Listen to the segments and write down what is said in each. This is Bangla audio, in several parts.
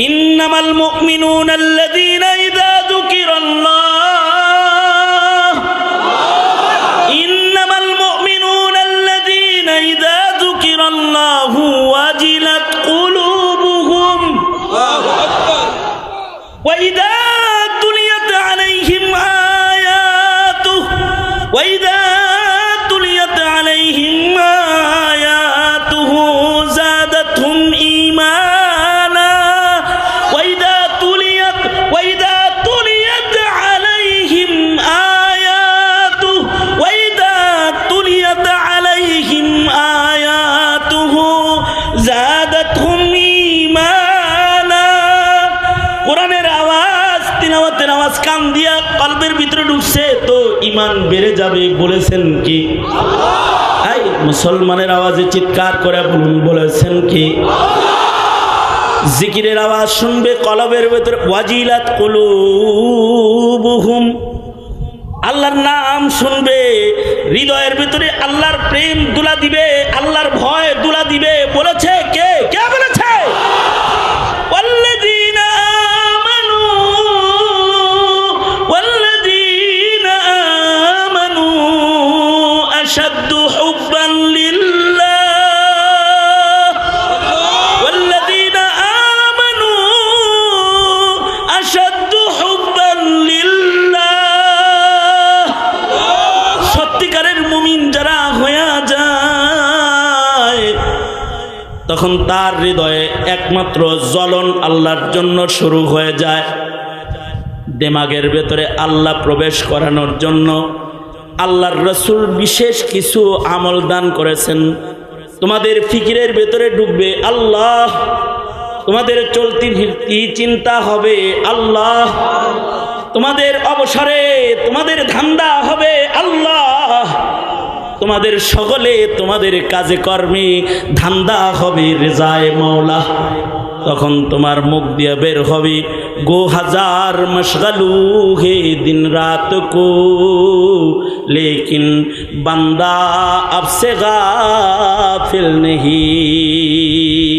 ইন্নামাল মুমিনুনা আল্লাযীনা ইযা যুকিরাল্লাহ ইন্নামাল মুমিনুনা আল্লাযীনা ইযা যুকিরাল্লাহু ওয়াজিলাত কুলুবুহুম ওয়া ইযা তুলিয়াত আলাইহিম আয়াতুহু ওয়া ইযা তুলিয়াত আলাইহিম আয়াতুহু যাদাতহুম ঈমানা ওয়া ইযা তুলিয়াত আলাইহিম আয়াতুহু ওয়া ইযা তুলিয়াত আলাইহিম আয়াতুহু যাদাতহুম ঈমানা। কোরআনের আওয়াজ, তিলাওয়াতের আওয়াজ কান দিয়া কলবের ভিতরে ঢুকছে তো ঈমান বেড়ে যাবে বলেছেন কি আল্লাহ? এই মুসলমানের আওয়াজে চিৎকার করে বলুন, বলেছেন কি আল্লাহ? জিকিরের আওয়াজ শুনবে কলবের ভিতরে, ওয়াজিলাত কুলুবুহুম, আল্লাহর নাম শুনবে হৃদয়ের ভিতরে, আল্লাহর প্রেম দুলা দিবে, আল্লাহর ভয় দুলা দিবে। বলেছে কে? কে বলেছে? ওয়াল্লাযীনা আমানু আশাদ্দু হুব্বান লিল্লাহ ওয়াল্লাযীনা আমানু আশাদ্দু হুব্বান লিল্লাহ। সত্যিকারের মুমিন যারা হয়ে যায় তখন তার হৃদয়ে একমাত্র জ্বলন আল্লাহর জন্য শুরু হয়ে যায়। দিমাগের ভেতরে আল্লাহ প্রবেশ করানোর জন্য আল্লাহর রাসূল বিশেষ কিছু আমল দান করেছেন। তোমাদের ফিকিরের ভেতরে ঢুকবে আল্লাহ, তোমাদের চলতি ফিরতি চিন্তা হবে আল্লাহ, তোমাদের অবসরে তোমাদের ধান্দা হবে আল্লাহ, তোমাদের সকলে তোমাদের কাজে কর্মে ধান্দা হবে রেজায়ে মাওলা। তখন তোমার মুখ দিয়ে বের হবে গো হাজার মশগলু হে দিন রাত কো লেকিন বান্দা अब से गाफिल नहीं।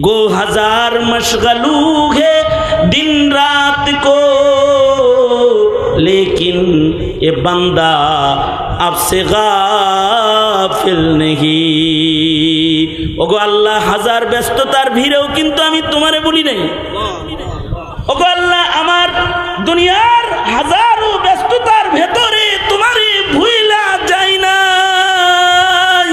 गो हजार मशगलू है दिन रात को लेकिन ये बंदा अब से गाफिल नहीं। ওগো আল্লাহ, হাজার ব্যস্ততার ভিড়েও কিন্তু আমি তোমারে বলি নাই। ওগো আল্লাহ, আমার দুনিয়ার হাজারো ব্যস্ততার ভেতরে তোমারে ভুইলা যাই নাই।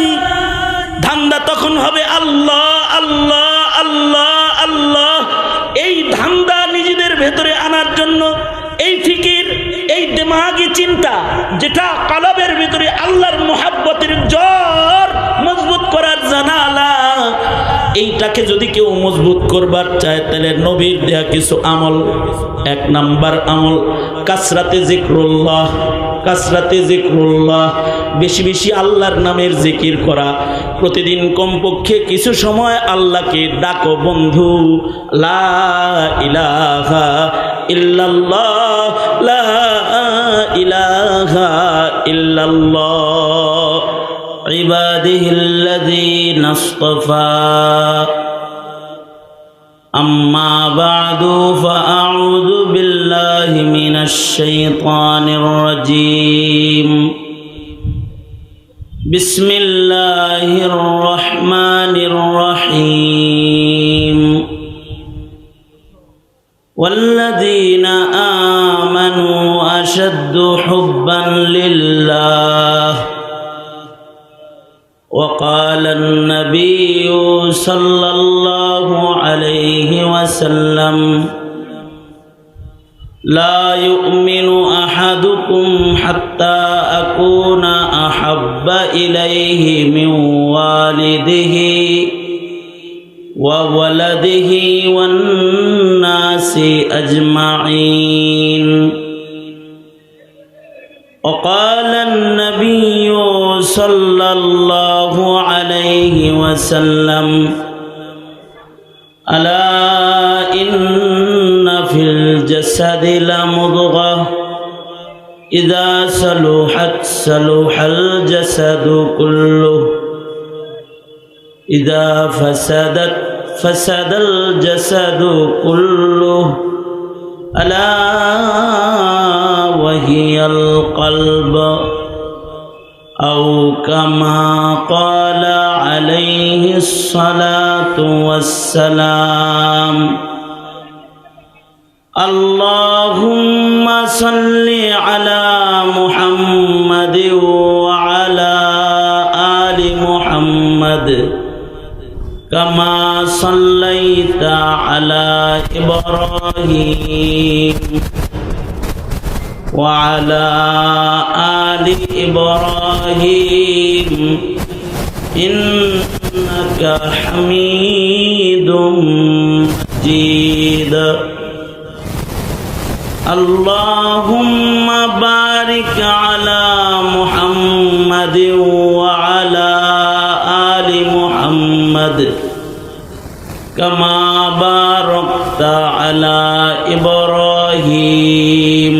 ধান্দা তখন হবে আল্লাহ আল্লাহ আল্লাহ আল্লাহ। এই ধান্দা নিজেদের ভেতরে আনার জন্য এই ফিকির, এই দিমাগি চিন্তা যেটা কলবের ভিতরে আল্লাহর মুহাব্বতের জ্বর মজবুত করার জানালা, এইটাকে যদি কেউ মজবুত করবার চায় তাহলে নবীর দেয়া কিছু আমল। এক নাম্বার আমল কাসরাতে জিক্রুল্লাহ। কাসরাতে জিক্রুল্লাহ, বেশি বেশি আল্লাহর নামের জিকির করা। প্রতিদিন কমপক্ষে কিছু সময় আল্লাহকে ডাকো বন্ধু। লা ইলাহা ইল্লাল্লাহ, লা ইলাহা ইল্লাল্লাহ ইবাদিহিল্লাযীনা ইসতাফা। أما بعد فأعوذ بالله من الشيطان الرجيم. بسم الله الرحمن الرحيم. والذين آمنوا أشد حبا لله. وقال النبي صلى الله عليه وسلم لا يؤمن أحدكم حتى أكون أحب إليه من والده وولده والناس أجمعين. وقال النبي صلى الله عليه وسلم ألا إن في الجسد لمضغة إذا صلحت صلح الجسد كله إذا فسدت فسد الجسد كله ألا وهي القلب أو كما قال عليه الصلاة والسلام اللهم صل على محمد وعلى آل محمد كما صليت على إبراهيم وعلى آل إبراهيم إنك حميد مجيد اللهم بارك على محمد وعلى آل محمد كما باركت على إبراهيم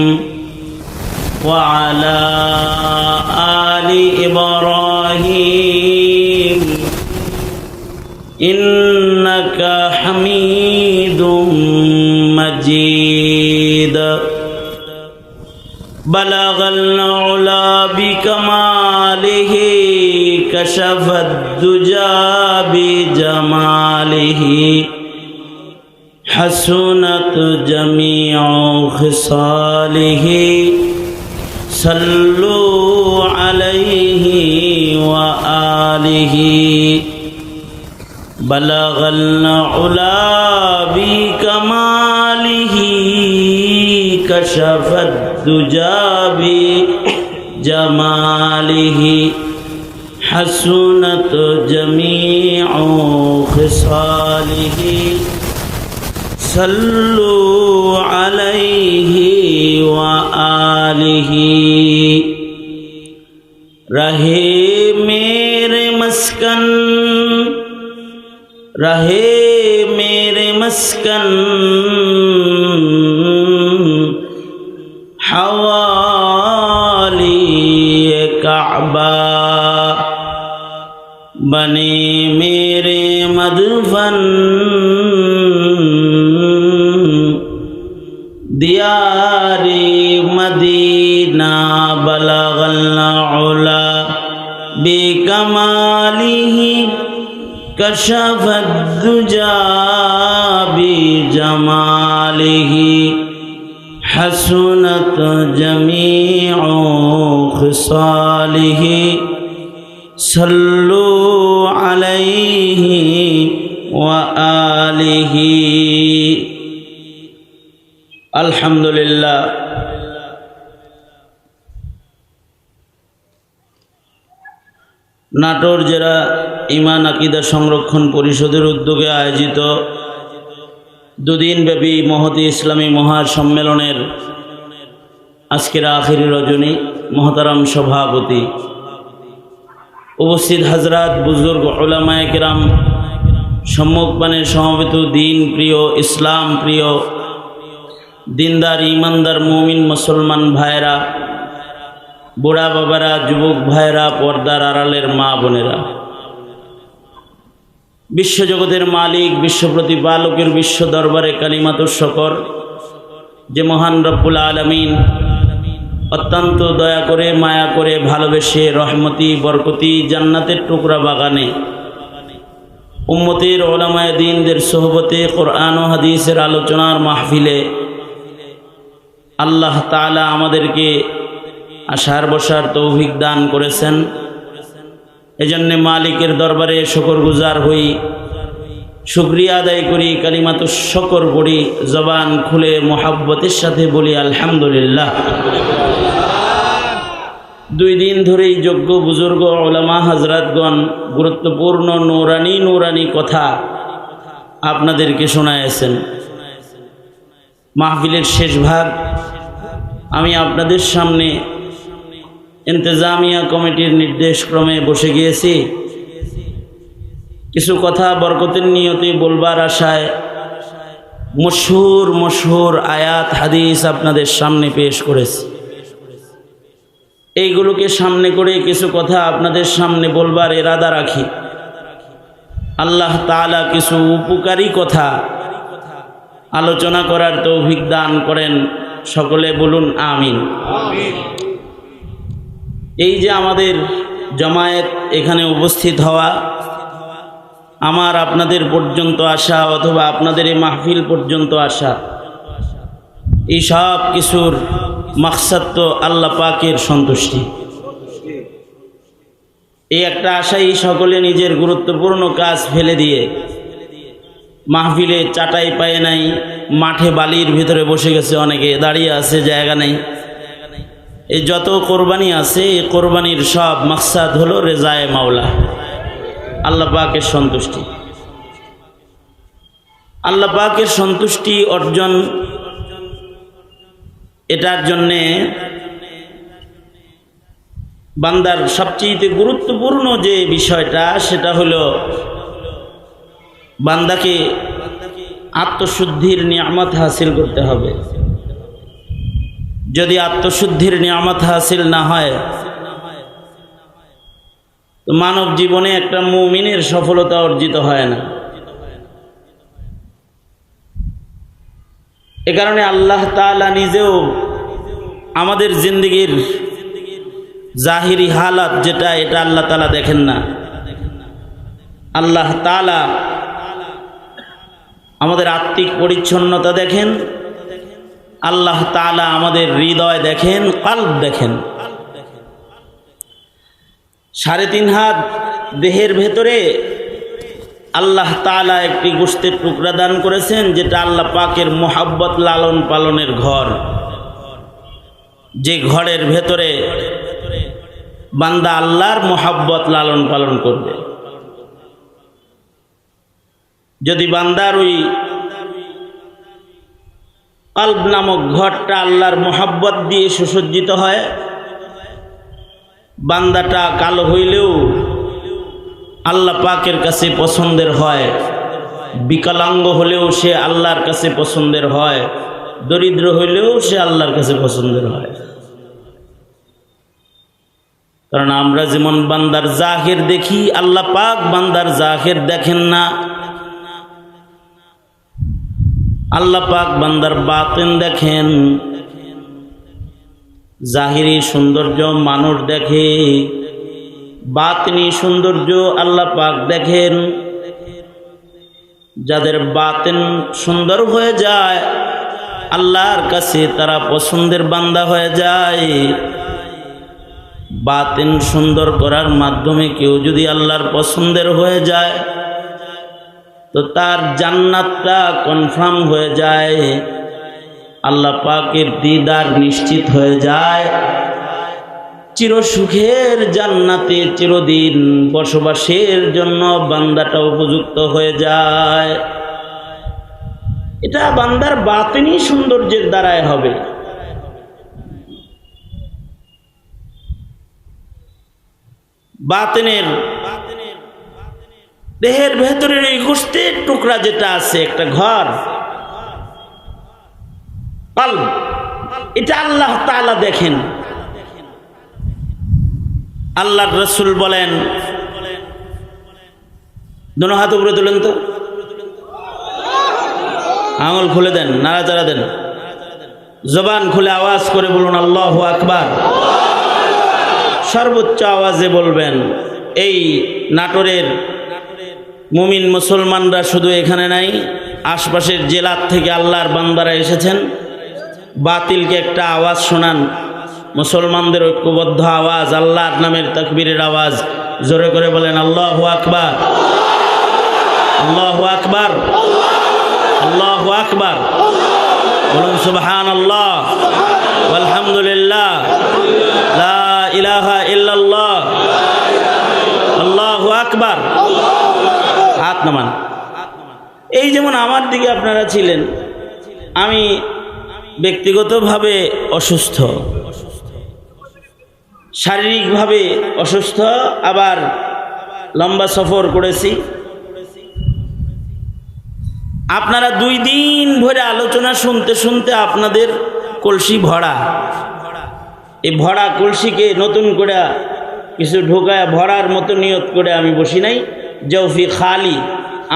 وعلى آل إبراهيم إنك حميد مجيد بلغ العلا بكماله كشف الدجى بجماله حسنت جميع خصاله صلوا عليه وآله بلغ العلا بكماله كشف الدجى بجماله حسنت جميع خصاله صلوا عليه وآله رہے میرے مسکن رہے میرے مسکن حوالی کعبہ بنے میرے مدفن دیار مدینہ بلغ العلا بکمالہ کشف الدجى بجماله حسنت جميع خصاله صلوا عليه وآله الحمد لله নাটোর জেলা ঈমান আকীদা সংরক্ষণ পরিষদের উদ্যোগে আয়োজিত দুদিনব্যাপী মহতী ইসলামী মহাসম্মেলনের আজকের আখিরি রজনী মহতারাম সভাপতি উপস্থিত হাজরাত বুজুর্গ উলামায়ে কেরাম সম্মুখপানে সমবেত দিন প্রিয় ইসলাম প্রিয় দিনদার ইমানদার মুমিন মুসলমান ভাইরা বুড়া বাবারা যুবক ভাইরা পর্দার আড়ালের মা বোনেরা বিশ্বজগতের মালিক বিশ্ব প্রতিপালকের বিশ্ব দরবারে কালিমাতুর শকর যে মহান রব্বুল আলামিন অত্যন্ত দয়া করে মায়া করে ভালোবেসে রহমতি বরকতি জান্নাতের টুকরা বাগানে উম্মতের উলামায়ে দ্বীনদের সোহবতে কোরআন ও হাদিসের আলোচনার মাহফিলে আল্লাহ তাআলা আমাদেরকে আসার বসার তৌফিক দান করেছেন। এজন্য মালিকের দরবারে শুকরগুজার হই, শুকরিয়া আদায় করি, কালিমাতুশ শুকর পড়ি, জবান খুলে মোহাব্বতের সাথে বলি আলহামদুলিল্লাহ। দুই দিন ধরেই যোগ্য বুজুর্গ উলামা হযরতগণ গুরুত্বপূর্ণ নূরানি কথা আপনাদেরকে শোনায়েছেন। মাহফিলের শেষ ভাগ আমি আপনাদের সামনে ইন্তেজামিয়া কমিটির নির্দেশক্রমে বসে গিয়েছি। কিছু কথা বরকতের নিয়তে বলবার আশায় মশহুর আয়াত হাদিস আপনাদের সামনে পেশ করেছি। এইগুলোকে সামনে করে কিছু কথা আপনাদের সামনে বলবার ইরাদা রাখি। আল্লাহ তাআলা কিছু উপকারী কথা আলোচনা করার তৌফিক দান করেন। সকলে বলুন আমিন। এই যে আমাদের জামায়াত এখানে উপস্থিত হওয়া, আমার আপনাদের পর্যন্ত আসা অথবা আপনাদের এই মাহফিল পর্যন্ত আসা, এই সব কিছুর মাকসাদ তো আল্লাহ পাকের সন্তুষ্টি। এই একটা আশাই সকলে নিজের গুরুত্বপূর্ণ কাজ ফেলে দিয়ে মাহফিলে চাটাই পায় নাই, মাঠে বালির ভিতরে বসে গেছে, অনেকে দাঁড়িয়ে আছে, জায়গা নেই। এই যত কোরবানি আছে, এই কোরবানির সব মাকসাদ হলো রেজায়ে মাওলা, আল্লাহ পাকের সন্তুষ্টি। আল্লাহ পাকের সন্তুষ্টি অর্জন, এটার জন্যে বান্দার সবচেয়ে গুরুত্বপূর্ণ যে বিষয়টা, সেটা হলো বান্দাকে আত্মশুদ্ধির নিয়ামত হাসিল করতে হবে। যদি আত্মশুদ্ধির নিয়ামত হাসিল না হয়, তো মানব জীবনে একটা মুমিনের সফলতা অর্জিত হয় না। এ কারণে আল্লাহ তাআলা নিজেও আমাদের জিন্দেগির জাহিরি হালাত যেটা, এটা আল্লাহ তাআলা দেখেন না। আল্লাহ তাআলা আমাদের আত্মিক পরিচ্ছন্নতা দেখেন, আল্লাহ তাআলা আমাদের হৃদয় দেখেন, কলব দেখেন। 3.5 হাত দেহের ভেতরে আল্লাহ তাআলা একটি গোশতের টুকরা দান করেছেন, যেটা আল্লাহ পাকের মোহাব্বত লালন পালনের ঘর। যে ঘরের ভেতরে বান্দা আল্লাহর মোহাব্বত লালন পালন করবে। যদি বান্দার ওই কলব নামক ঘরটা আল্লাহর মোহাব্বত দিয়ে সুসজ্জিত হয়, বান্দাটা কালো হইলেও আল্লাহ পাকের কাছে পছন্দের হয়, বিকলাঙ্গ হলেও সে আল্লাহর কাছে পছন্দের হয়, দরিদ্র হইলেও সে আল্লাহর কাছে পছন্দের হয়। কারণ আমরা যেমন বান্দার জাহির দেখি, আল্লাহ পাক বান্দার জাহির দেখেন না। আল্লাহ পাক বান্দার বাতিন দেখেন। জাহিরি সৌন্দর্য মানুষ দেখে, বাতিনি সৌন্দর্য আল্লাহ পাক দেখেন। যাদের বাতিন সুন্দর হয়ে যায়, আল্লাহর কাছে তারা পছন্দের বান্দা হয়ে যায়। বাতিন সুন্দর করার মাধ্যমে কেউ যদি আল্লাহর পছন্দের হয়ে যায়, তো তার জান্নাতটা কনফার্ম হয়ে যায়, আল্লাহ পাকের দিদার নিশ্চিত হয়ে যায়, চিরসুখের জান্নাতে চিরদিন বসবাসের জন্য বান্দাটা উপযুক্ত হয়ে যায়। এটা বান্দার বাতিনি সৌন্দর্যের দ্বারাই হবে। বাতিনের দেহের ভেতরের এই গোশতের টুকরা যেটা আছে, একটা ঘর, কলব, এটা আল্লাহ তাআলা দেখেন। আল্লাহর রাসূল বলেন, দোনো হাত উপরে তোলেন তো, আঙুল খুলে দেন, নাড়াচাড়া দেন, জবান খুলে আওয়াজ করে বলুন আল্লাহু আকবার। সর্বোচ্চ আওয়াজে বলবেন। এই নাটোরের মুমিন মুসলমানরা শুধু এখানে নাই, আশপাশের জেলার থেকে আল্লাহর বান্দারা এসেছেন। বাতিলকে একটা আওয়াজ শোনান, মুসলমানদের ঐক্যবদ্ধ আওয়াজ, আল্লাহর নামের তাকবীরের আওয়াজ, জোরে করে বলেন আল্লাহু আকবার, আল্লাহু আকবার, আল্লাহু আকবার। বলুন সুবহানাল্লাহ, আলহামদুলিল্লাহ, লা ইলাহা ইল্লাল্লাহ, আল্লাহু আকবার। হাত নামান। এই যেমন আমার দিকে আপনারা ছিলেন, আমি ব্যক্তিগতভাবে অসুস্থ, শারীরিকভাবে অসুস্থ, আবার লম্বা সফর করেছি। আপনারা 2 দিন ধরে আলোচনা শুনতে শুনতে আপনাদের কলসি ভরা। এই ভরা কলসিকে নতুন করে কিছু ঢোকায় ভরার মতো নিয়ত করে আমি বসি নাই, জৌফি খালি,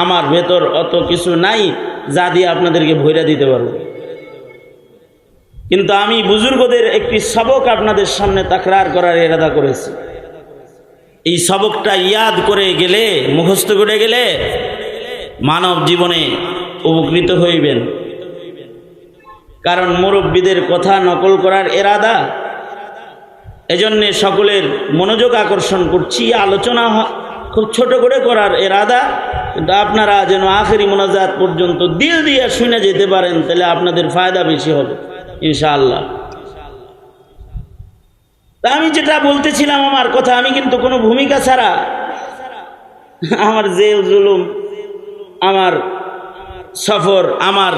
আমার ভেতর অত কিছু নাই যা দিয়ে আপনাদেরকে ভইরা দিতে পারবো। কিন্তু আমি বুজুর্গদের একটি সবক আপনাদের সামনে তাকরার করার ইরাদা করেছি। এই সবকটা ইয়াদ করে গেলে, মুখস্থ করে গেলে মানব জীবনে উপকৃত হইবেন। কারণ মুরব্বীদের কথা নকল করার ইরাদা, এজন্যে সকলের মনোযোগ আকর্ষণ করছি। আলোচনা খুব ছোট করে করার ইরাদা, কিন্তু আপনারা যেন আখেরি মোনাজাত পর্যন্ত দিল দিয়ে শুনে যেতে পারেন, তাহলে আপনাদের ফায়দা বেশি হবে ইনশাআল্লাহ। তা আমি যেটা বলতেছিলাম, আমার কথা, আমি কিন্তু কোনো ভূমিকা ছাড়া আমার জেল জুলুম, আমার সফর, আমার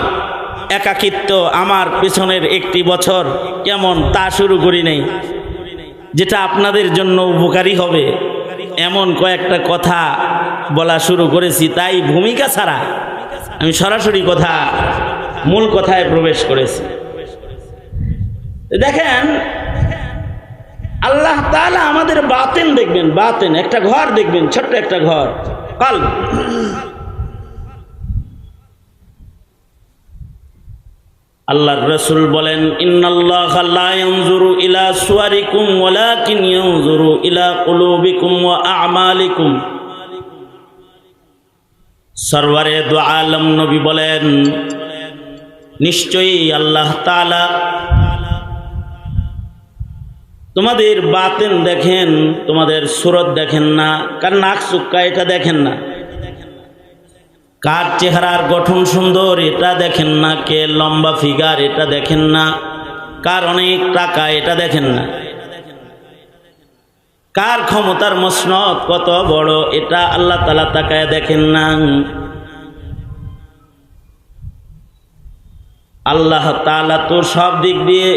একাকিত্ব, আমার পেছনের একটি বছর কেমন তা শুরু করি নাই। যেটা আপনাদের জন্য উপকারী হবে এমন কয়েকটা কথা বলা শুরু করেছি। তাই ভূমিকা ছাড়া আমি সরাসরি কথা, মূল কথায় প্রবেশ করেছি। দেখেন, আল্লাহ তাআলা আমাদের বাতেন দেখবেন, বাতেন একটা ঘর দেখবেন, ছোট্ট একটা ঘর, কাল। আল্লাহর রাসূল বলেন, ইন্নাল্লাহা লা ইয়ানজুরু ইলা সুওয়ারিকুম ওয়ালাকিন ইয়ানজুরু ইলা কুলুবিকুম ওয়া আ'মালিকুম। সরওয়ারে দু আলম নবী বলেন, নিশ্চয়ই আল্লাহ তাআলা তোমাদের বাতেন দেখেন, তোমাদের সুরত দেখেন না। কার নাক চুক্কা এটা দেখেন না, কার চেহারার গঠন সুন্দর এটা দেখেন না, কে লম্বা ফিগার এটা দেখেন না, কার অনেক টাকা এটা দেখেন না, কার ক্ষমতার মসনদ কত বড় এটা আল্লাহ তাআলা তাকায় দেখেন না। আল্লাহ তাআলা তো সব দিক দিয়ে,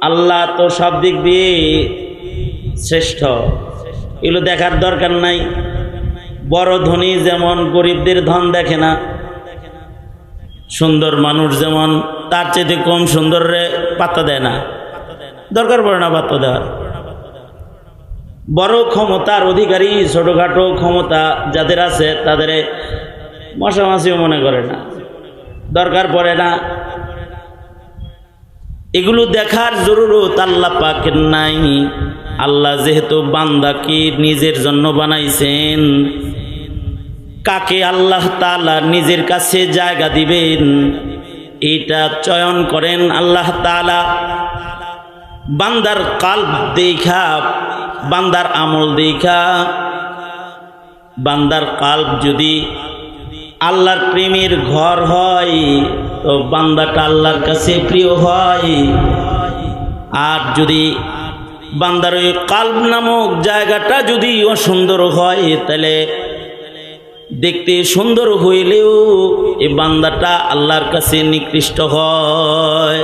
আল্লাহ তো সব দিক দিয়ে শ্রেষ্ঠ, এগুলো দেখার দরকার নাই। বড় ধনী যেমন গরিবদের ধন দেখে না, সুন্দর মানুষ যেমন তার চেয়ে কম সুন্দরে পাত্তা দেয় না, দরকার পড়ে না পাত্তা দেওয়ার। বড় ক্ষমতার অধিকারী ছোটখাটো ক্ষমতা যাদের আছে তাদের মশামাছিও মনে করে না, দরকার পড়ে না। এগুলো দেখার জরুরত আল্লাহ পাকের নাই। আল্লাহ যেহেতু বান্দাকে নিজের জন্য বানাইছেন, কাকে আল্লাহ তাআলা নিজের কাছে জায়গা দিবেন এটা চয়ন করেন আল্লাহ তাআলা। বান্দার কলব দেখা, বান্দার আমল দেখা, বান্দার কলব যদি আল্লাহর প্রেমের ঘর হয় তো বান্দাটা আল্লাহর কাছে প্রিয় হয়। আর যদি বান্দার ওই কলব নামক জায়গাটা যদি অসুন্দর হয়, তাহলে দেখতে সুন্দর হইলেও এই বান্দাটা আল্লাহর কাছে নিকৃষ্ট হয়।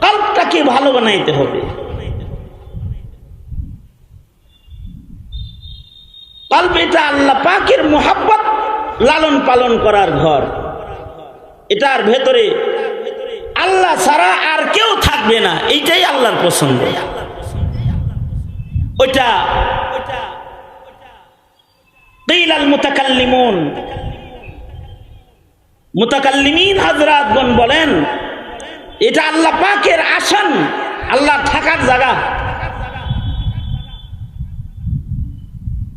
কলবটাকে ভালো বানাইতে হবে। কলব এটা আল্লাহ পাকের মুহাব্বত লালন পালন করার ঘর। এটার ভেতরে আল্লাহ ছাড়া আর কেউ থাকবে না, এইটাই আল্লাহর পছন্দ। ওইটা কিলাল মুতাকাল্লিমুন, মুতাকাল্লিমিন হযরতগণ বলেন এটা আল্লাহ পাকের আসন, আল্লাহ থাকার জায়গা।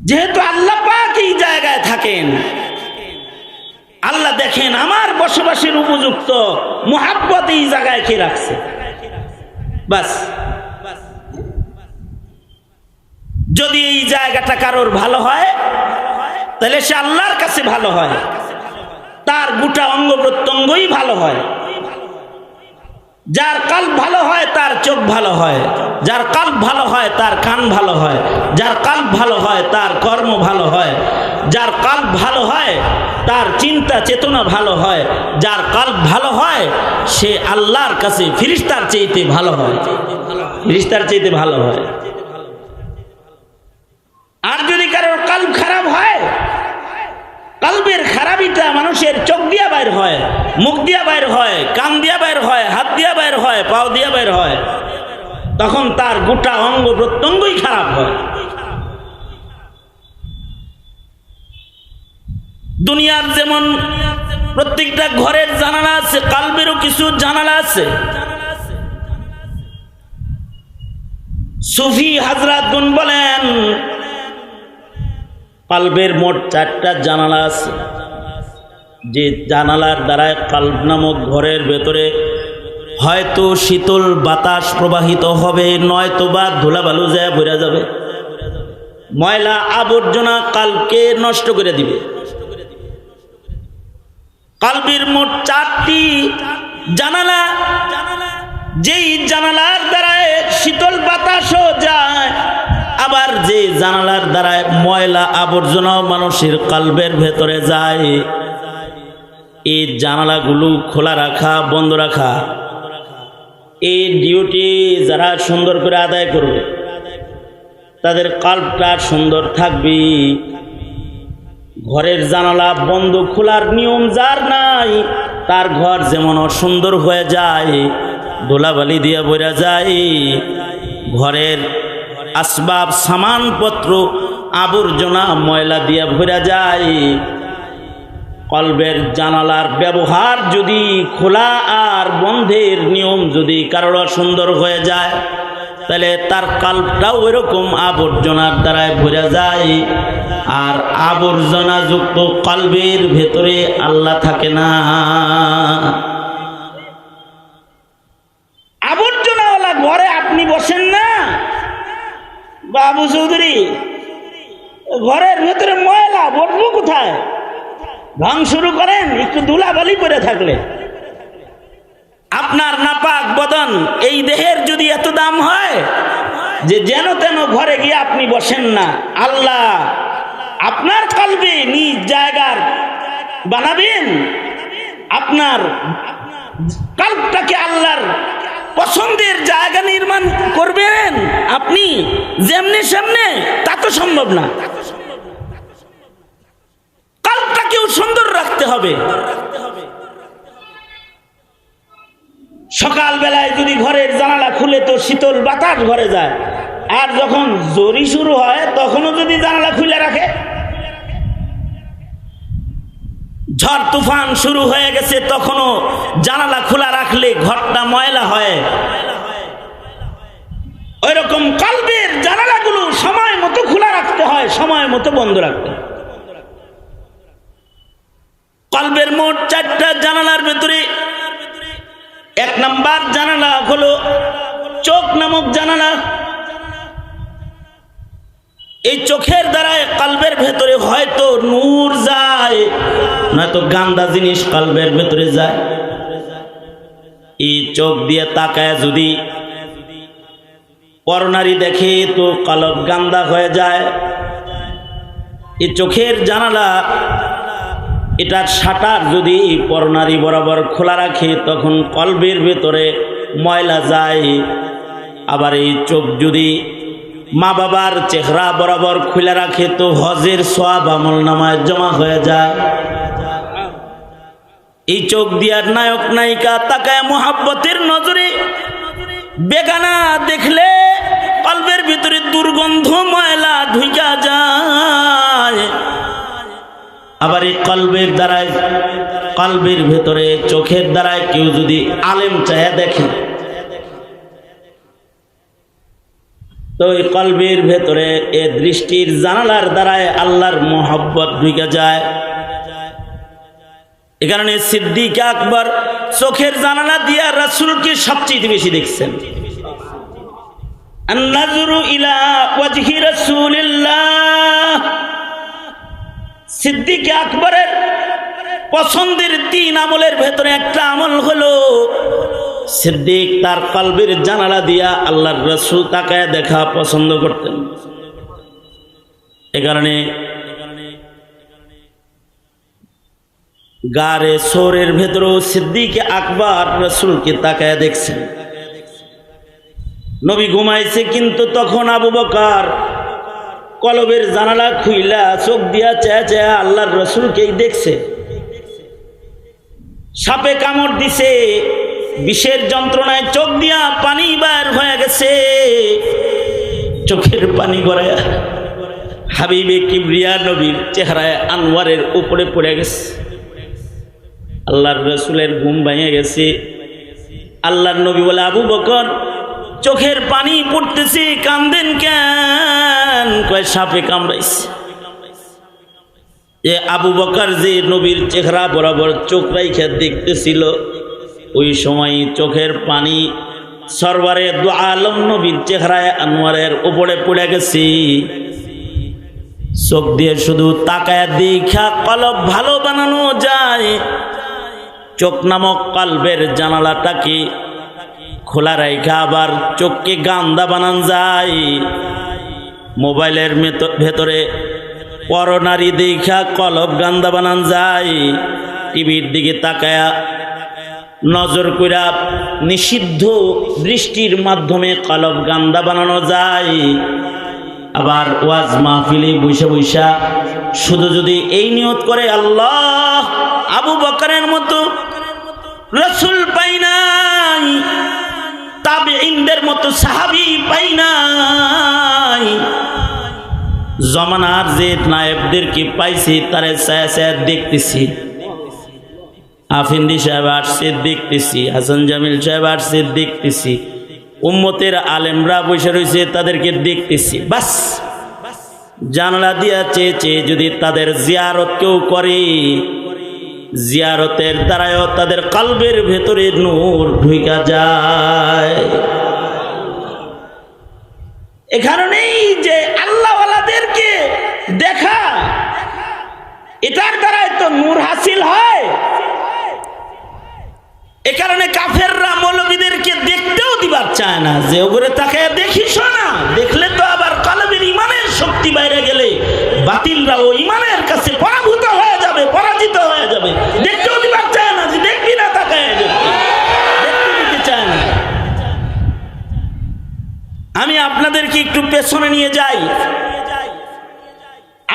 যেহেতু আল্লাহ পাক এই জায়গায় থাকেন, আল্লাহ দেখেন আমার বসবাসের উপযুক্ত মুহাব্বত এই জায়গায় কে রাখছে, বাস। যদি এই জায়গাটা কারোর ভালো হয় তাহলে সে আল্লাহর কাছে ভালো হয়, তার গোটা অঙ্গ প্রত্যঙ্গই ভালো হয়। যার কলব ভালো হয় তার চোখ ভালো হয়, যার কলব ভালো হয় তার কান ভালো হয়, যার কলব ভালো হয় তার কর্ম ভালো হয়, যার কলব ভালো হয় তার চিন্তা চেতনা ভালো হয়, যার কলব ভালো হয় সে আল্লাহর কাছে ফেরেশতার চাইতে ভালো হয়, ফেরেশতার চাইতে ভালো হয়। আর যদি কারোর কলব খারাপ হয়, কলবের খারাপিটা মানুষের চোখ দিয়া বাইর হয়, মুখ দিয়া বাইর হয়, কান দিয়া বাইর হয়, হাত দিয়া বাইর হয়, পাও দিয়া বাইর হয়, তখন তার গোটা অঙ্গ প্রত্যঙ্গই খারাপ হয়। দুনিয়ার যেমন প্রত্যেকটা ঘরের জানালা আছে, কালবেরও কিছু জানালা আছে। সুফি হযরতগণ বলেন কালবের মোট 4টা জানালা আছে, যে জানালার দ্বারা কালব নামক ঘরের ভেতরে হয়তো শীতল বাতাস প্রবাহিত হবে, নয়তোবা ধুলাবালু যায় ভরে যাবে, ময়লা আবর্জনা কালকে নষ্ট করে দিবে। কালবের মোট 4টি জানালা, যেই জানালার দ্বারা শীতল বাতাসও যায়, আবার যে জানালার দ্বারা ময়লা আবর্জনাও মানুষের কালবের ভেতরে যায়। এই জানালাগুলো খোলা রাখা, বন্ধ রাখা, এই ডিউটি যারা সুন্দর করে আদায় করবে তাদের কালবটা সুন্দর থাকবে। ঘরের জানালা বন্ধ খোলার নিয়ম যার নাই, তার ঘর যেমন অসুন্দর হয়ে যায়, ধুলাবালি দিয়ে ভরে যায়, ঘরের আসবাব সামানপত্র আবর্জনা ময়লা দিয়ে ভরে যায়। কলবের জানালার ব্যবহার যদি খোলা আর বন্ধের নিয়ম যদি কারোর সুন্দর হয়ে যায়, তাহলে তার কালবটাও এরকম আবর্জনার দ্বারায় ভরে যায়। আর আবর্জনা যুক্ত কলবের ভেতরে আল্লাহ থাকে না। আবর্জনাওয়ালা ঘরে আপনি বসেন না বাবু চৌধুরী, ঘরের ভেতরে ময়লা বসবো কোথায়? ভাঙ শুরু করেন একটু ধুলাবালি পরে থাকলে। আপনার নাপাক বদন এই দেহের যদি এত দাম হয় যে যেন তেন ঘরে গিয়ে আপনি বসেন না, আল্লাহ আপনার কলবে নিজ জায়গার বানাবেন, আপনার কলবটাকে আল্লাহর পছন্দের জায়গা নির্মাণ করবেন আপনি যেমনি সেমনে, তা তো সম্ভব না। কলবটাকেও সুন্দর রাখতে হবে। সকাল বেলায় যদি ঘরের জানালা খুলে তো শীতল বাতাস ঘরে যায়, আর যখন জরি শুরু হয় তখনও যদি জানালা খুলে রাখে, ঝড় তুফান শুরু হয়ে গেছে তখনও জানালা খোলা রাখলে ঘরটা ময়লা হয়। ওইরকম কলবের জানালাগুলো সময় মতো খোলা রাখতে হয়, সময় মতো বন্ধ রাখতে হয়। কলবের মোট 4টা জানালার ভেতরে 1 নাম্বার জানালা হলো চোখ নামক জানালা। এই চোখের দ্বারা কলবের ভেতরে হয়তো নূর যায়, নয়তো গান্দা জিনিস কলবের ভেতরে যায়। এই চোখ দিয়ে তাকায় যদি পরনারী দেখে তো কলব গান্দা হয়ে যায়। এই চোখের জানালা, এটার শাটার যদি পরনারী বরাবর খোলা রাখে তখন কলবের ভেতরে ময়লা যায়। আবার এই চোখ যদি মা বাবার চেহারা বরাবর খুলে রাখে তো হজের সওয়াব আমলনামায় জমা হয়ে যায়। এই চোখ দিয়ার নায়ক নায়িকা তাকায় মোহাব্বতের নজরে বেগানা দেখলে কলবের ভিতরে দুর্গন্ধ ময়লা ঢুকা যায়। আবার এই কলবের দ্বারায়, কলবের ভেতরে চোখের দ্বারায় কেউ যদি আলেম চায়া দেখে তো এই কলবের ভেতরে এ দৃষ্টির জানালার দ্বারায় আল্লাহর মোহাব্বত ঢুকে যায়। এ কারণে সিদ্দিক আকবর চোখের জানালা দিয়া রাসূলকে সবচেয়ে বেশি দেখছেন। আন-নাযরু ইলা ওয়াজহি রাসূলিল্লাহ। সিদ্দিক আকবরের পছন্দের 3 আমলের ভেতরে একটা আমল হলো সিদ্দিক তার কলবের জানালা দিয়া আল্লাহর রাসূল তাকায় দেখা পছন্দ করতেন। এ কারণে গারে সোরের ভেতরেও সিদ্দিক আকবর রাসূলকে তাকায় দেখছেন। নবী ঘুমাইছে কিন্তু তখন আবু বকর কলবের জানালা খুইলা চোখ দিয়া চেয়ে চেয়ে আল্লাহর রাসূলকেই দেখছে। সাপে কামড় দিছে, বিষের যন্ত্রণায় চোখ দিয়া পানি বের হয়ে গেছে, চোখের পানি গড়ায়া হাবিবে কিবরিয়া নবীর চেহারায় আনোয়ারের উপরে পড়ে গেছে। আল্লাহর রসুলের ঘুম ভেঙে গেছে। আল্লাহর নবী বলে, আবু বকর চোখের পানি পড়তেছে, কান্দেন কেন? কয় সাপে কামড়াইছে। যে আবু বকর যে নবীর চেহারা বরাবর চোখ রাইখা দেখতেছিল, ওই সময় চোখের পানি সরওয়ারে দু আলম নবীর চেহারায় আনোয়ারের উপরে পড়ে গেছে। চোখ দিয়ে শুধু তাকায় দেখা কলব ভালো বানানো যায়। চোখ নামক কলবের জানালাটাকে খোলা রাইখা আবার চোখকে গান্দা বানান যায়। মোবাইলের ভেতরে পরনারী দেখা কলব গান্দা বানান যায়। টিভির দিকে তাকায়া নজর কইরা নিষিদ্ধ দৃষ্টির মাধ্যমে কলব গান্দা বানানো যায়। আবার ওয়াজ মাহফিলে বৈশা বৈশা শুধু যদি এই নিয়ত করে, আল্লাহ আবু বকরের মতো রাসূল পাই নাই, তাবেঈনদের মতো সাহাবী পাই নাই, জমানার যে নায়েবদেরকে পাইছি তারে ছায়া ছায়া দেখতেছি, আফিন্দি সাহেব আসছে দেখতেছি, হাসান জামিল সাহেব আসছে দেখতেছি, উম্মতের আলেমরা বসে রয়েছে তাদেরকে দেখতেছি, বাস জানালা দিয়া চেয়ে চেয়ে যদি তাদের জিয়ারত কেউ করে, জিয়ারতের দ্বারাও তাদের কলবের ভেতরে নূর ঢুকা যায়। এ কারণেই যে আল্লাহওয়ালাদেরকে দেখা, এটার দ্বারাই তো নূর হাসিল হয়। এ কারণে কাফেররা মৌলবীদেরকে দেখতেও দিবার চায় না, যে ওগুলো তাকে দেখিস না, দেখলে তো আবার কলবের ইমানের শক্তি বাইরে গেলে বাতিলরা ও ইমানের কাছে পরাভূত হয়ে যাবে, পরাজিত হয়ে যাবে। দেখতেও দিবার চায় না, যে দেখবি না তাকায়, দেখতে দিতে চায় না। আমি আপনাদেরকে একটু পেছনে নিয়ে যাই।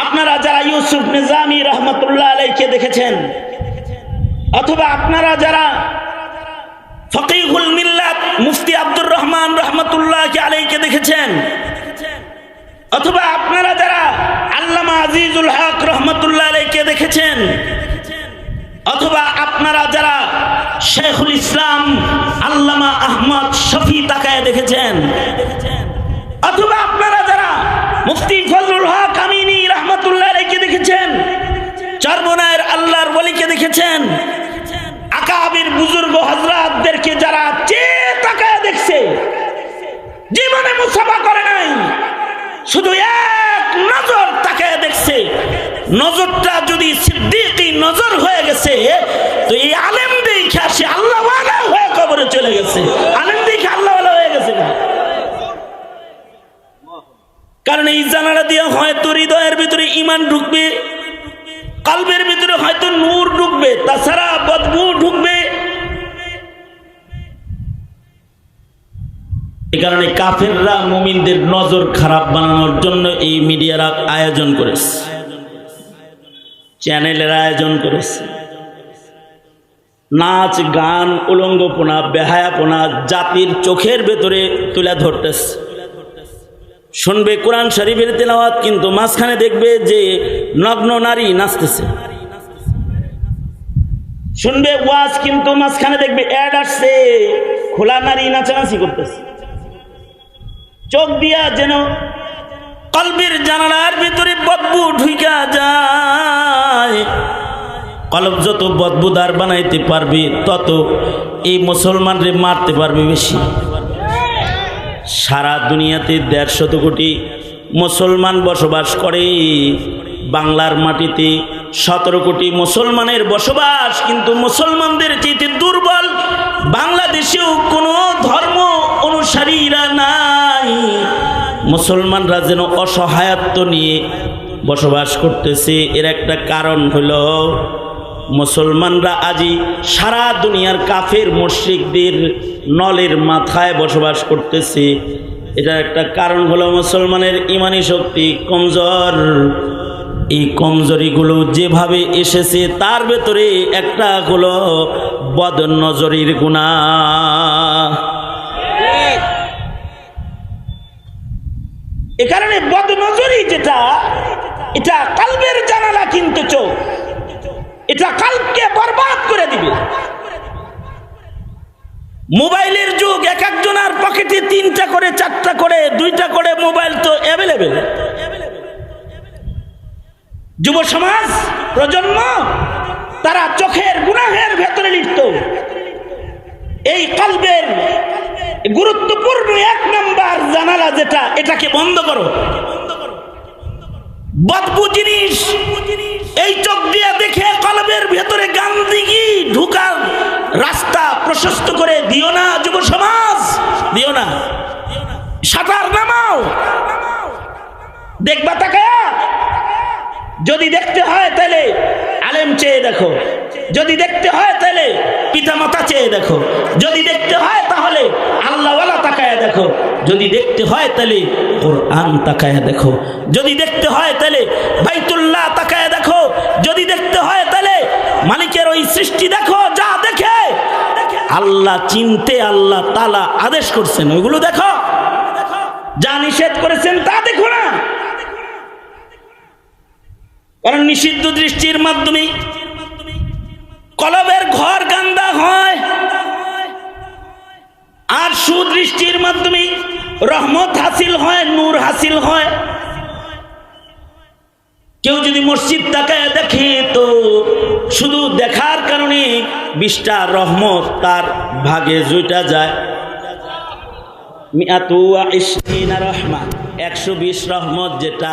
আপনারা যারা ইউসুফ নিজামী রহমতুল্লাহ আলাইহিকে দেখেছেন, অথবা আপনারা যারা ফকিহুল মিল্লাত মুফতি আব্দুর রহমান রহমতুল্লাহ আলাইহিকে দেখেছেন, অথবা আপনারা যারা আল্লামা আজিজুল হক রহমতুল্লাহ আলাইহিকে দেখেছেন, অথবা আপনারা যারা শেখুল ইসলাম আল্লামা আহমদ শফি তাকায় দেখেছেন, অথবা আপনারা যারা মুফতি ফজলুল হক আমিনী রহমতুল্লাহ আলাইহিকে দেখেছেন, চরমনায়ের আল্লাহর ওলিকে দেখেছেন, আকাবির বুজুর্গ হযরতদেরকে যারা চেয়ে তাকায় দেখছে, জীবনে মুসাফা করে নাই, শুধু এক নজর তাকায় দেখছে, নজরটা যদি সিদ্দিকী নজর হয়ে গেছে, তো এই আলেম দেখে সে আল্লাহওয়ালা হয়ে কবরে চলে গেছে। আলেম দেখে আল্লাহওয়ালা হয়ে গেছে না, কারণ এই জানালা দিয়ে হয়তো হৃদয়ের ভিতরে ঈমান ঢুকবে, কলবের ভিতরে হয়তো নূর ঢুকবে, তাছাড়া বদবু ঢুকবে। এই কারণে কাফেররা মুমিনদের নজর খারাপ বানানোর জন্য এই মিডিয়ার আয়োজন করেছে, চ্যানেলের আয়োজন করেছে, নাচ গান উলঙ্গপনা বেহায়াপনা জাতির চোখের ভেতরে তুলে ধরতেছে। শুনবে কোরআন শরীফের তেলাওয়াত, কিন্তু মাঝখানে দেখবে যে নগ্ন নারী নাচতেছে। শুনবে ওয়াজ, কিন্তু মাঝখানে দেখবে অ্যাড আসছে, খোলা নারী নাচানাচি করতেছে। চোখ দিয়া যেন কলবের জানালার ভিতরে বদবু ঢুকা যায়। কলব যত বদবুদার বানাইতে পারবে, তত এই মুসলমানরে মারতে পারবে বেশি। সারা দুনিয়াতে 150 কোটি মুসলমান বসবাস করে, বাংলার মাটিতে 17 কোটি মুসলমানের বসবাস, কিন্তু মুসলমানদের চেয়ে দুর্বল বাংলাদেশেও কোনো ধর্ম অনুসারীরা নাই। মুসলমানরা যেন অসহায়ত্ব নিয়ে বসবাস করতেছে। এর একটা কারণ হলো মুসলমানরা আজই সারা দুনিয়ার কাফের মুশরিকদের নলের মাথায় বসবাস করতেছে। এটার একটা কারণ হলো মুসলমানের ঈমানি শক্তি কমজোর। এই কমজোরিগুলো যেভাবে এসেছে তার ভেতরে একটা হলো বদনজরির গুনাহ। এ কারণে বদনজরি যেটা, এটা কলবের জানালা, কিন্তু চোখ এটা কলবকে বরবাদ করে দিবে। মোবাইলের যুগ, এক একজনের পকেটে 3টা করে 4টা করে 2টা করে মোবাইল তো অ্যাভেলেবেল। যুব সমাজ প্রজন্ম তারা চোখের গুনাহের ভেতরে লিপ্ত। এই কলবের গুরুত্বপূর্ণ 1 নাম্বার জানালা যেটা, এটাকে বন্ধ করো। বদবু জিনিস এই চোখ দিয়ে দেখে কলবের ভেতরে গান্দিগি ঢুকার রাস্তা প্রশস্ত করে দিও না যুব সমাজ, দিও না। শাটার নামাও, দেখবা তাকায়া। যদি দেখতে হয় তাহলে আলেম চেয়ে দেখো, যদি দেখতে হয় তাহলে পিতামাতা চেয়ে দেখো, যদি দেখতে হয় তাহলে আল্লাহওয়ালা তাকায়া দেখো, যদি দেখতে হয় তাহলে কোরআন তাকায়া দেখো, যদি দেখতে হয় তাহলে বাইতুল্লাহ তাকায়া দেখো, যদি দেখতে হয় তাহলে মালিকের ওই সৃষ্টি দেখো। যা দেখে আল্লাহ চিনতে আল্লাহ তাআলা আদেশ করছেন ওইগুলো দেখো, যা নিষেধ করেছেন তা দেখো না। কারণ নিষিদ্ধ দৃষ্টির মাধ্যমে কলবের ঘর গান্দা হয়, আর সুদৃষ্টির মাধ্যমে রহমত হাসিল হয়, নূর হাসিল হয়। কেউ যদি মসজিদ তাকায় দেখে তো শুধু দেখার কারণে 20টা রহমত তার ভাগে জুইটা যায়। 120 রহমত যেটা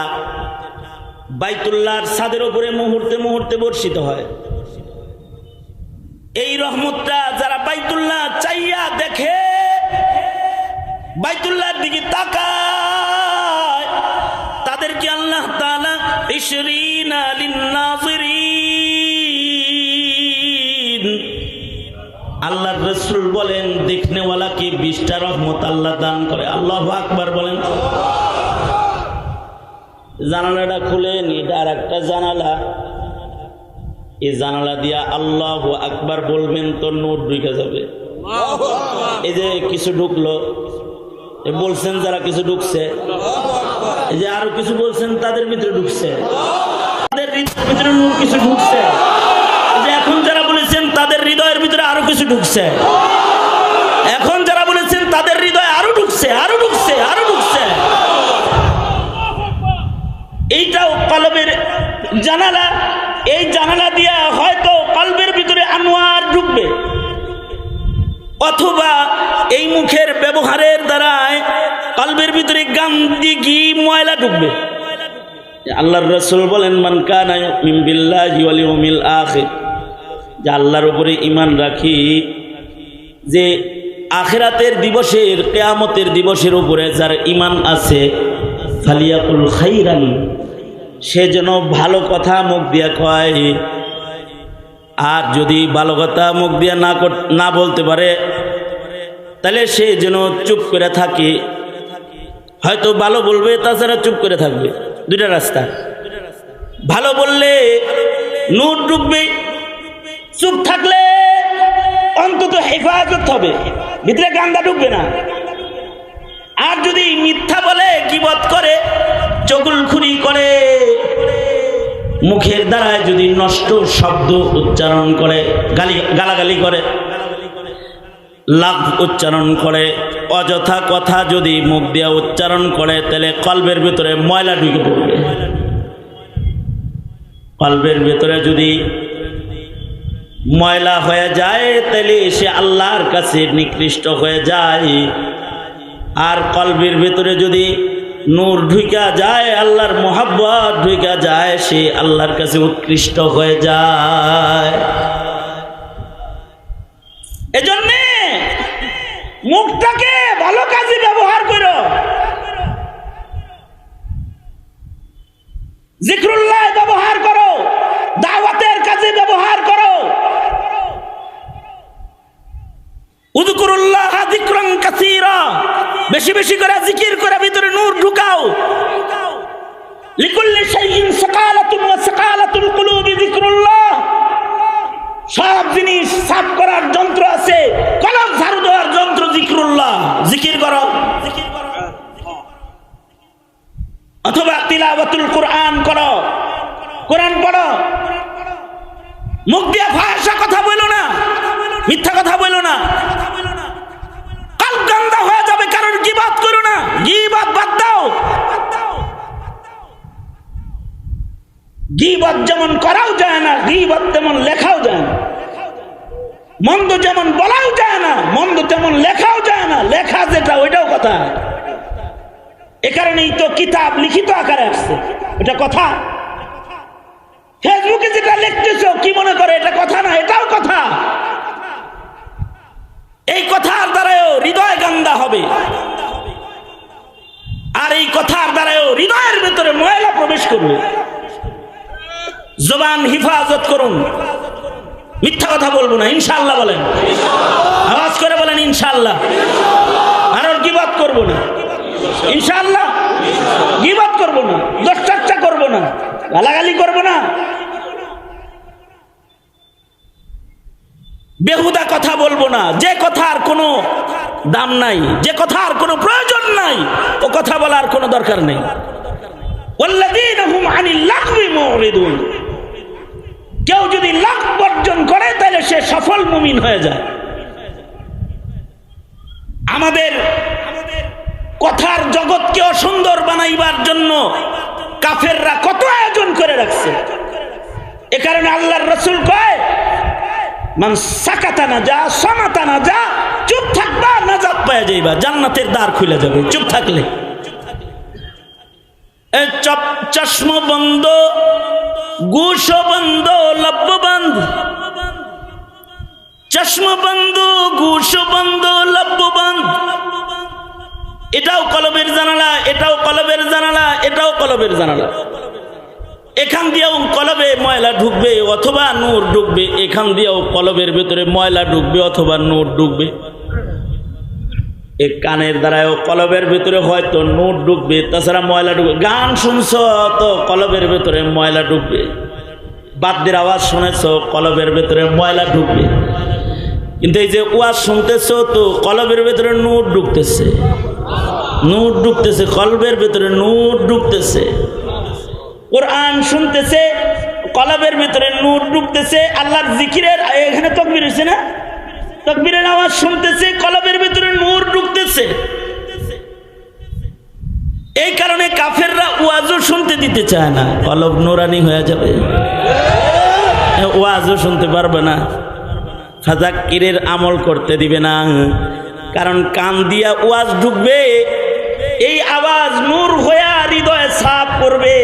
বাইতুল্লাহর ছাদের উপরে মুহূর্তে মুহূর্তে বর্ষিত হয়। এই রহমতটা যারা বাইতুল্লাহ চাইয়া দেখে, বাইতুল্লাহর দিকে তাকায়, তাদেরকে আল্লাহ তাআলা ইশরিনা লিন-নাযিরিন, আল্লাহর রাসূল বলেন দেখনেওয়ালাকে 20টা রহমত আল্লাহ দান করে। আল্লাহু আকবার বলেন। জানালাটা খুলেন, এটা আর একটা জানালা। এই জানালা দিয়া আল্লাহু আকবার বলবেন তো নূর ঢুকে যাবে। এই যে কিছু ঢুকলো, বলছেন যারা কিছু ঢুকছে, এই যে আরো কিছু বলছেন তাদের ভিতরে ঢুকছে, তাদের হৃদয়ের ভিতরে নূর কিছু ঢুকছে। যে এখন যারা বলেছেন তাদের হৃদয়ের ভিতরে আরো কিছু ঢুকছে, এখন যারা বলেছেন তাদের হৃদয়ে আরো ঢুকছে, আরো ঢুকছে, আরো ঢুকছে। এইটাও কলবের জানালা। এই জানালা দিয়া হয়তো কলবের ভিতরে আনোয়ার ঢুকবে, অথবা এই মুখের ব্যবহারের দ্বারায় কলবের ভিতরে গান্দিগি ময়লা ঢুকবে। আল্লাহর রাসূল বলেন মান কানা ইউমিনু বিল্লাহি ওয়াল ইয়াউমিল আখির, যে আল্লাহর উপরে ঈমান রাখি, যে আখিরাতের দিবসের, কিয়ামতের দিবসের উপরে যার ঈমান আছে, ফালিয়াকুল খাইরান, সে যেন ভালো কথা মুখ দিয়া কয়। আর যদি ভালো কথা মুখ দিয়া না বলতে পারে তাহলে সে যেন চুপ করে থাকে। হয়তো ভালো বলবে, তাছাড়া চুপ করে থাকবে। 2টা রাস্তা। ভালো বললে নূর ঢুকবে, চুপ থাকলে অন্তত হেফাজত হবে, ভিতরে গান্দা ঢুকবে না। আর যদি মিথ্যা বলে, গীবত করে, চগলখুরি করে, মুখের দ্বারায় যদি নষ্ট শব্দ উচ্চারণ করে, গালাগালি করে, লাফ উচ্চারণ করে, অযথা কথা যদি মুখ দিয়া উচ্চারণ করে, তাহলে কলবের ভিতরে ময়লা ঢুকে পড়বে। কলবের ভিতরে যদি ময়লা হয়ে যায় তাহলে সে আল্লাহর কাছে নিকৃষ্ট হয়ে যায়। আর কলবের ভিতরে যদি নূর ঢুকা যায়, আল্লাহর মোহাব্বত ঢুকা যায়, সে আল্লাহর কাছে উৎকৃষ্ট হয়ে যায়। এজন্য মুখটাকে ভালো কাজে ব্যবহার করো, জিকরুল্লাহ ব্যবহার করো, দাওয়াতের কাজে ব্যবহার করো। উযকুরুল্লাহ যিকরান কাসীরা, বেশি বেশি করে জিকির করে ভিতরে নূর ঢুকাও। লিকুল্লি শাইইন সাকালাতুন ওয়া সাকালাতুল কুলুবি যিকরুল্লাহ, সব জিনিস সাফ করার যন্ত্র আছে, কলব ঝাড়ু দেওয়ার যন্ত্র যিকরুল্লাহ। জিকির করো, জিকির করো। অথবা তিলাওয়াতুল কোরআন করো, কোরআন পড়ো। মুখ দিয়ে ফাহিশা কথা বলো না, মিথ্যা কথা বলো না, কলব গন্দা হয়ে যাবে। কারণ গীবত করো না, গীবত বাদ দাও। গীবত যেমন করাও যায় না, গীবত তেমন লেখাও যায় না। মন্দ যেমন বলাও যায় না, মন্দ তেমন লেখাও যায় না। লেখা যেটা ওইটাও কথা। এ কারণেই তো কিতাব লিখিত আকারে আসছে। এটা কথা। ফেসবুকে যেটা লিখতেছ কি মনে করে এটা কথা না? এটাও কথা। এই কথার দ্বারাও হৃদয় গান্দা হবে, আর এই কথার দ্বারাও হৃদয়ের ভেতরে ময়লা প্রবেশ করবে। জবান হিফাজত করুন, মিথ্যা কথা বলবো না, ইনশাআল্লাহ বলেন। আওয়াজ করে বলেন ইনশাআল্লাহ। আর গীবত করবো না, ইনশাআল্লাহ। গীবত করবো না, দোষ চর্চা করবো না, গালাগালি করবো না, বেহুদা কথা বলবো না। যে কথার কোনো দাম নাই, যে কথার কোনো প্রয়োজন নাই, ও কথা বলার কোনো দরকার নেই। ওয়াল্লাযীনা হুম আনিল লাগবি মুরিদুন। কেউ যদি লাখ বর্জন করে তাহলে সে সফল মুমিন হয়ে যায়। আমাদের কথার জগৎকে অসুন্দর বানাইবার জন্য কাফেররা কত আয়োজন করে রাখছে। এ কারণে আল্লাহর রাসূল কয়, মান সাকাতা না যা, সমাতা না যা, চুপ থাকবা নাজাত পাওয়া যাইবা, জান্নাতের দ্বার খুলে যাবে চুপ থাকলে। চশম বন্ধ, গুশ বন্ধ, লব্ব বন্ধ। চশম বন্ধ, গুশ বন্ধ, লব্ব বন্ধ। এটাও কলবের জানালা, এটাও কলবের জানালা, এটাও কলবের জানালা। এখান দিয়েও কলবে ময়লা ঢুকবে অথবা নূর ঢুকবে, এখান দিয়েও কলবের ভেতরে ময়লা ঢুকবে অথবা নূর ঢুকবে। এই কানের দ্বারাও কলবের ভেতরে হয়তো নূর ঢুকবে, তাছাড়া ময়লা ঢুকবে। গান শুনছ তো কলবের ভেতরে ময়লা ঢুকবে, বাদ্যের আওয়াজ শুনেছ কলবের ভেতরে ময়লা ঢুকবে। কিন্তু এই যে ওয়াজ শুনতেছ তো কলবের ভেতরে নূর ঢুকতেছে, নূর ঢুকতেছে, কলবের ভেতরে নূর ঢুকতেছে। কোরআন শুনতেছে, কলবের ভেতরে নূর ঢুকতেছে। আল্লাহর জিকিরের এখানে তাকবীর হইছে না, তাকবীরের আওয়াজ শুনতেছে, কলবের ভেতরে নূর ঢুকতেছে। এই কারণে কাফেররা ওয়াজও শুনতে দিতে চায় না, কলব নুরানি হয়ে যাবে, ওয়াজও শুনতে পারবে না, ফাযাক্কিরের আমল করতে দিবে না। কারণ কান দিয়া ওয়াজ ঢুকবে, এই আওয়াজ নূর হয়ে হৃদয়ে ছাপ করবে।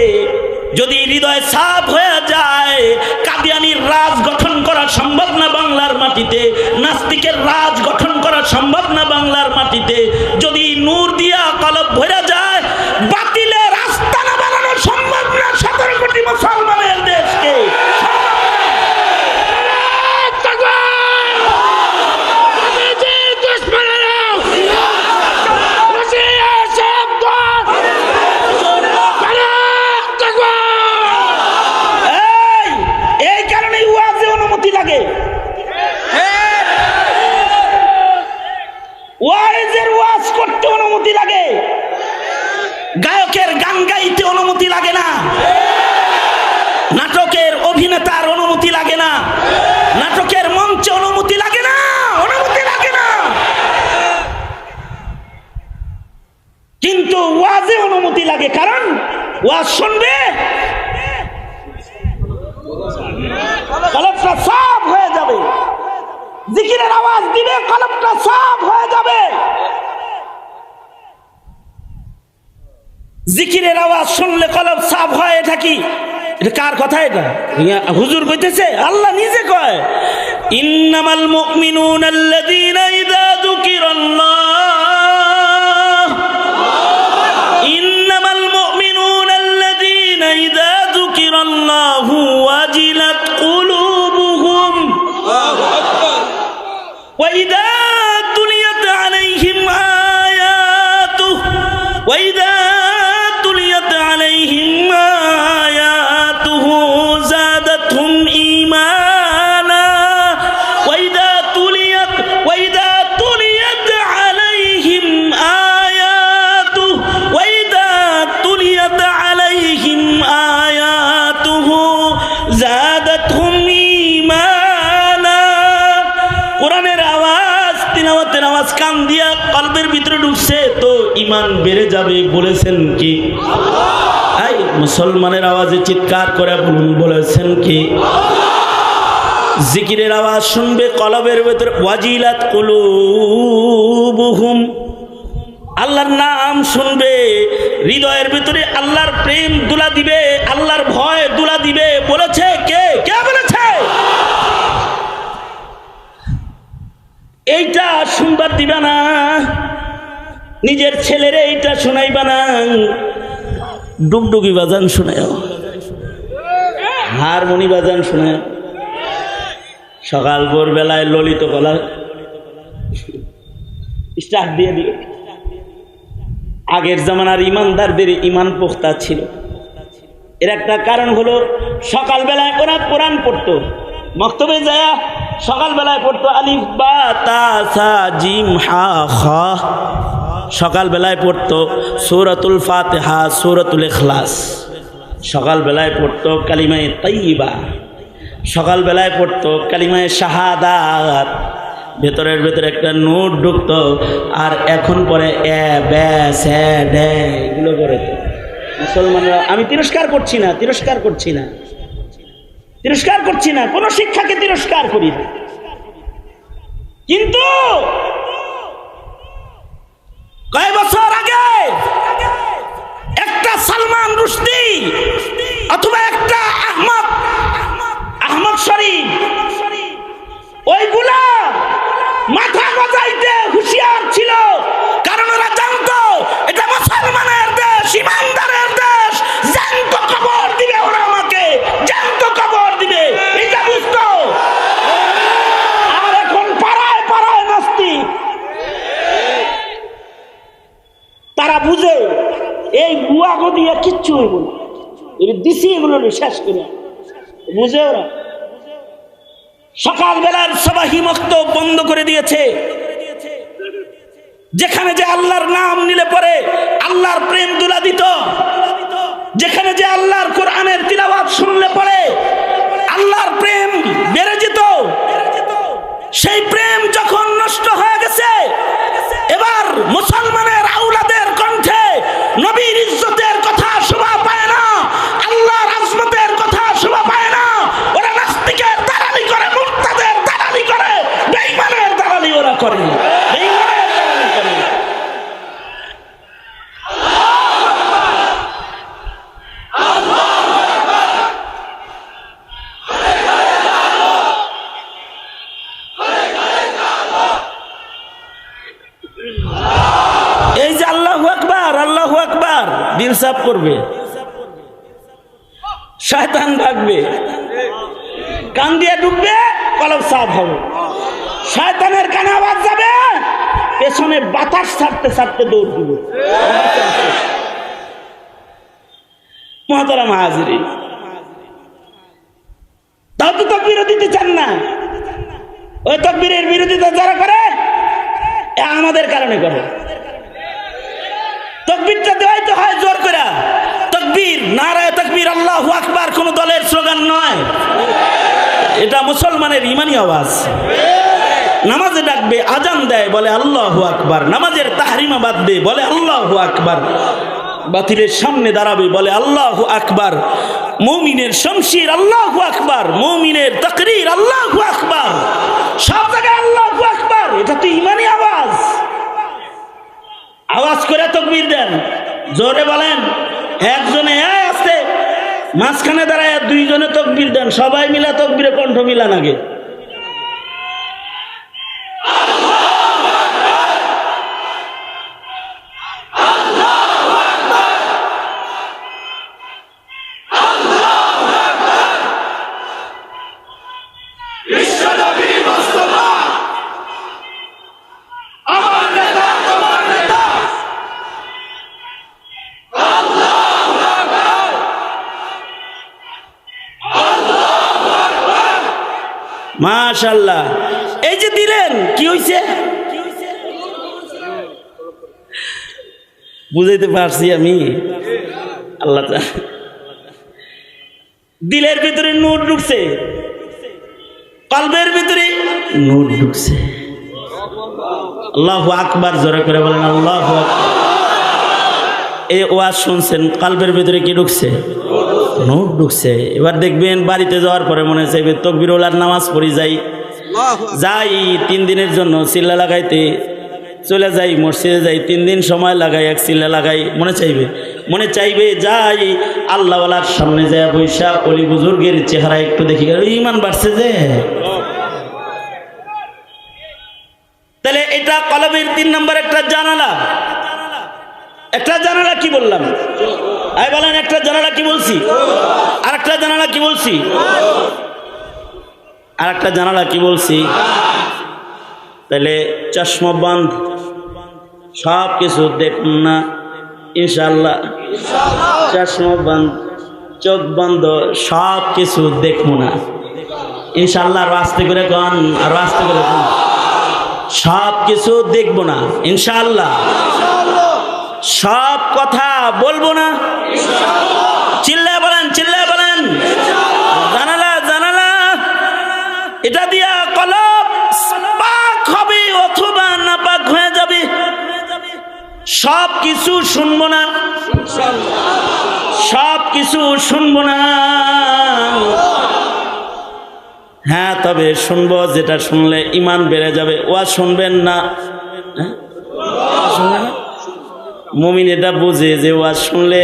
যদি হৃদয়ে ছাপ হয়ে যায়, কাদিয়ানির রাজ গঠন করা সম্ভব না বাংলার মাটিতে, নাস্তিকের রাজ গঠন করা সম্ভব না বাংলার মাটিতে। যদি নূর দিয়া কলব ভরে যায়, বাতিলের রাস্তা না বানানো সম্ভব না 17 কোটি মুসলমানের দেশকে। ওয়াইজের ওয়াজ করতে অনুমতি লাগে, গায়কের গান গাইতে অনুমতি লাগে না, নাটকের অভিনেতার অনুমতি লাগে না, নাটকের মঞ্চে অনুমতি লাগে না, অনুমতি লাগে না। কিন্তু ওয়াজে অনুমতি লাগে, কারণ ওয়াজ শুনবে কলবটা সাফ হয়ে যাবে, জিকিরের আওয়াজ দিবে কলবটা সাফ হয়ে যাবে। জিকিরের আওয়াজ শুনলে কলব সাফ হয়, এটা কি? এটা কার কথা? এটা হুজুর কইতেছে? আল্লাহ নিজে কয়, ইন্নামাল মুমিনুনা আল্লাযীনা ইযা যুকিরাল্লাহ, ইন্নামাল মুমিনুনা আল্লাযীনা ইযা যুকিরাল্লাহু ওয়াজিলাত কুলুবুহুম وإذا تليت عليهم آياته وإذا تليت عليهم آياته زادتهم إيمانا وإذا تليت عليهم آياته وإذا تليت কলবের ভিতরে ঢুকছে তো ঈমান বেড়ে যাবে বলেছেন কি আল্লাহ? এই মুসলমানের আওয়াজে চিৎকার করে বলুন, বলেছেন কি? জিকিরের আওয়াজ শুনবে কলবের ভিতরে, ওয়াজিলাত কুলুবুহুম, আল্লাহর নাম শুনবে হৃদয়ের ভিতরে আল্লাহর প্রেম দুলা দিবে, আল্লাহর ভয় দুলা দিবে। বলেছে কে? কে বলেছে? এইটা শুনবার দিবা না, নিজের ছেলেরে এইটা শোনাইবা না। ডুগডুগি বাজান শোনায়, হারমোনি বাজান শোনায়, সকাল ভোরবেলায় ললিত কলা স্টার্ট দিয়ে দিও। আগের জামানার ইমানদারদের ইমান পোক্তা ছিল। এর একটা কারণ হলো সকালবেলায় ওরা কোরআন পড়তো, মক্তবে যায় সকালবেলায় পড়তো আলিফ বা তা সা জিম হা খা, সকালবেলায় পড়তো সূরাতুল ফাতিহা, সূরাতুল ইখলাস, সকালবেলায় পড়তো কালিমায়ে তাইয়্যিবা, সকালবেলায় পড়তো কালিমায়ে শাহাদাত। ভেতরের ভেতরে একটা নোট ঢুকতো। আর এখন পরে এগুলো করে তো মুসলমানরা। আমি তিরস্কার করছি না, তিরস্কার করছি না, তিরস্কার করছি না, কোন শিক্ষাকে তিরস্কার করি না, কিন্তু কয়েক বছর আগে একটা সালমান রুশদি অথবা একটা আহমদ শরীফ, ওইগুলা মাথা গজাইতে হুঁশিয়ার ছিল, কারণ ওরা জানতো এটা মুসলমানের দেশ, ইমানদারের দেশ, জ্যান্ত কবর দিবে ওরা, আমাকে জ্যান্ত কবর দিবে, এটা বুঝতো। আর এখন পাড়ায় পাড়ায় নাস্তি, তারা বুঝে এই বুয়াগো দিয়ে কিচ্ছু হইব না, দিছি এগুলো শেষ করে বুঝে ওরা। সকালবেলার সবাহি মক্তব বন্ধ করে দিয়েছে। যেখানে যে আল্লাহর নাম নিলে পরে আল্লাহর প্রেম দুলা দিত, যেখানে যে আল্লাহর কোরআনের তিলাওয়াত শুনলে পরে আল্লাহর প্রেম বেড়ে যেত, সেই প্রেম যখন নষ্ট হয়ে গেছে, এবার মুসলমানের আউলাদের কণ্ঠে নবীর ইজ্জতের কথা শোভা পায় না, আল্লাহর আজমতের কথা শোভা পায় না। ওরা নাস্তিকের দালালি করে, মুরতাদের দালালি করে, বেঈমানের দালালি ওরা করে, বেঈমানের দালালি করে। এই যে আল্লাহু আকবার, আল্লাহু আকবার, দিল সাফ করবে, শয়তান ভাগবে, কান দিয়ে ঢুকবে, কলব সাফ হবে। শয়তানের কানে আওয়াজ যাবে, পেছনে বাতাস ছাড়তে ছাড়তে দৌড় দিবে। মুহতারাম হাজিরিন, তাও তো তাকবীর দিতে চান না। ওই তাকবীরের বিরোধিতা যারা করে আমাদের কারণে করে। তাকবীরটা দেওয়াই তো হয় জোর করে। তাকবীর, নারায়ে তাকবীর, আল্লাহু আকবার কোন দলের স্লোগান নয়, এটা মুসলমানের ইমানি আওয়াজ। নামাজে ডাকবে, আজান দেয়, বলে আল্লাহু আকবার, নামাজের তাহরিমা বাঁধবে, বলে আল্লাহু আকবার, বাতিলের সামনে দাঁড়াবে, বলে আল্লাহু আকবার, মুমিনের শমশির আল্লাহু আকবার, মুমিনের তাকরীর আল্লাহু আকবার, সব জায়গায় আল্লাহু আকবার। এটা তো ইমানি আওয়াজ। আওয়াজ করে তাকবীর দেন, জোরে বলেন। একজনে আসতে মাঝখানে দাঁড়ায়, দুইজনে তাকবীর দেন, সবাই মিলা তাকবীরে কণ্ঠ মিলান আগে। মাশাআল্লাহ, এই যে দিলেন, কি হয়েছে বুঝাইতে পারছি আমি? আল্লাহ, দিলের ভিতরে নূর ঢুকছে, কলবের ভিতরে নূর ঢুকছে। আল্লাহু আকবার, জোরে করে বলেন আল্লাহু আকবার। এই ওয়াজ শুনছেন, কালবের ভিতরে কি ঢুকছে? নূর ঢুকছে। এবার দেখবেন বাড়িতে যাওয়ার পরে মনে চাইবে তাকবীরুল্লাহর নামাজ পড়ি যাই 3 দিনের জন্য চিল্লা লাগাইতে চলে যাই, মসজিদে যাই 3 দিন সময় লাগাই, এক চিল্লা লাগাই, মনে চাইবে যাই আল্লাহওয়ালার সামনে যায় বৈশা অলি বুজুর্গের চেহারা একটু দেখি, ঈমান বাড়ছে যে। তাহলে এটা কলবের 3 নম্বর একটা জানালা। একটা জানালা কি বললাম? আই বলেন একটা জানালা কি বলছি? আর একটা জানালা কি বলছি? আর একটা জানালা কি বলছি? তাহলে চশমা বন্ধ, সব কিছু দেখুন না ইনশাআল্লাহ। চশমা বন্ধ, চোখ বন্ধ, সব কিছু দেখবো না ইনশাআল্লাহ। আরো আস্তে করে কন, আরো আস্তে করে কন, সব কিছু দেখবো না ইনশাআল্লাহ। সব কথা বলবো না, চিল্লায় বলেন, চিল্লায় বলেন। জানালা, জানালা, এটা দিয়া কলব পাক হবে অথবা নাপাক হয়ে যাবে। সব কিছু শুনবো না, সব কিছু শুনবো না। হ্যাঁ, তবে শুনবো যেটা শুনলে ঈমান বেড়ে যাবে। ওয়াজ শুনবেন না, শুনবেন না। মুমিন এটা বুঝে যে ওয়াজ শুনলে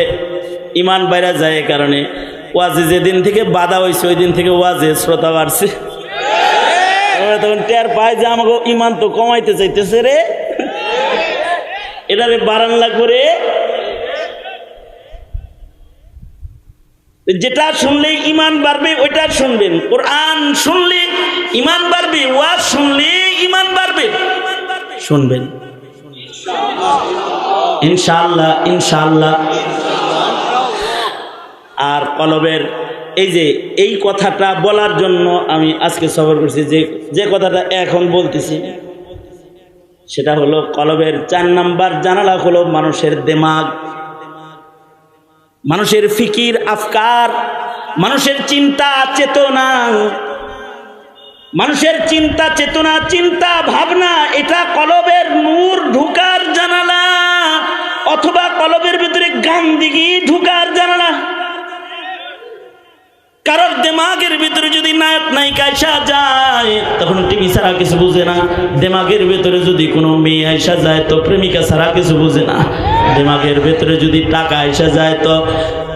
ঈমান বাইরে যায়, এই কারণে ওয়াজে যেদিন থেকে বাধা হয়েছে ওই দিন থেকে ওয়াজে শ্রোতা বাড়ছে। তখন টের পায় যে আমাকে ঈমান তো কমাইতে চাইতেছে রে, এটারে বাড়ান লাগবে রে। যেটা শুনলে ঈমান বাড়বে ওইটা শুনবেন। কোরআন শুনলে ঈমান বাড়বে, ওয়াজ শুনলে ঈমান বাড়বে, শুনবেন ইনশাআল্লাহ, ইনশাআল্লাহ। আর কলবের এই কথাটা বলার জন্য আমি আজকে সফর করছি, যে কথাটা এখন বলতেছি সেটা হলো কলবের 4 নাম্বার জানালা হলো মানুষের দিমাগ, মানুষের ফিকির আফকার, মানুষের চিন্তা চেতনা, মানুষের চিন্তা চেতনা, চিন্তা ভাবনা। এটা কলবের নূর ঢুকার জানালা, অথবা কলবের ভিতরে গান্দিগি ঢুকার জানালা। কারোর দিমাগের ভিতরে যদি নায়ক নায়িকা আইসা যায় তখন টিভি ছাড়া কিছু বুঝে না। দিমাগের ভিতরে যদি কোনো মেয়ে আইসা যায় তো প্রেমিকা ছাড়া কিছু বুঝে না। দিমাগের ভিতরে যদি টাকা আইসা যায় তো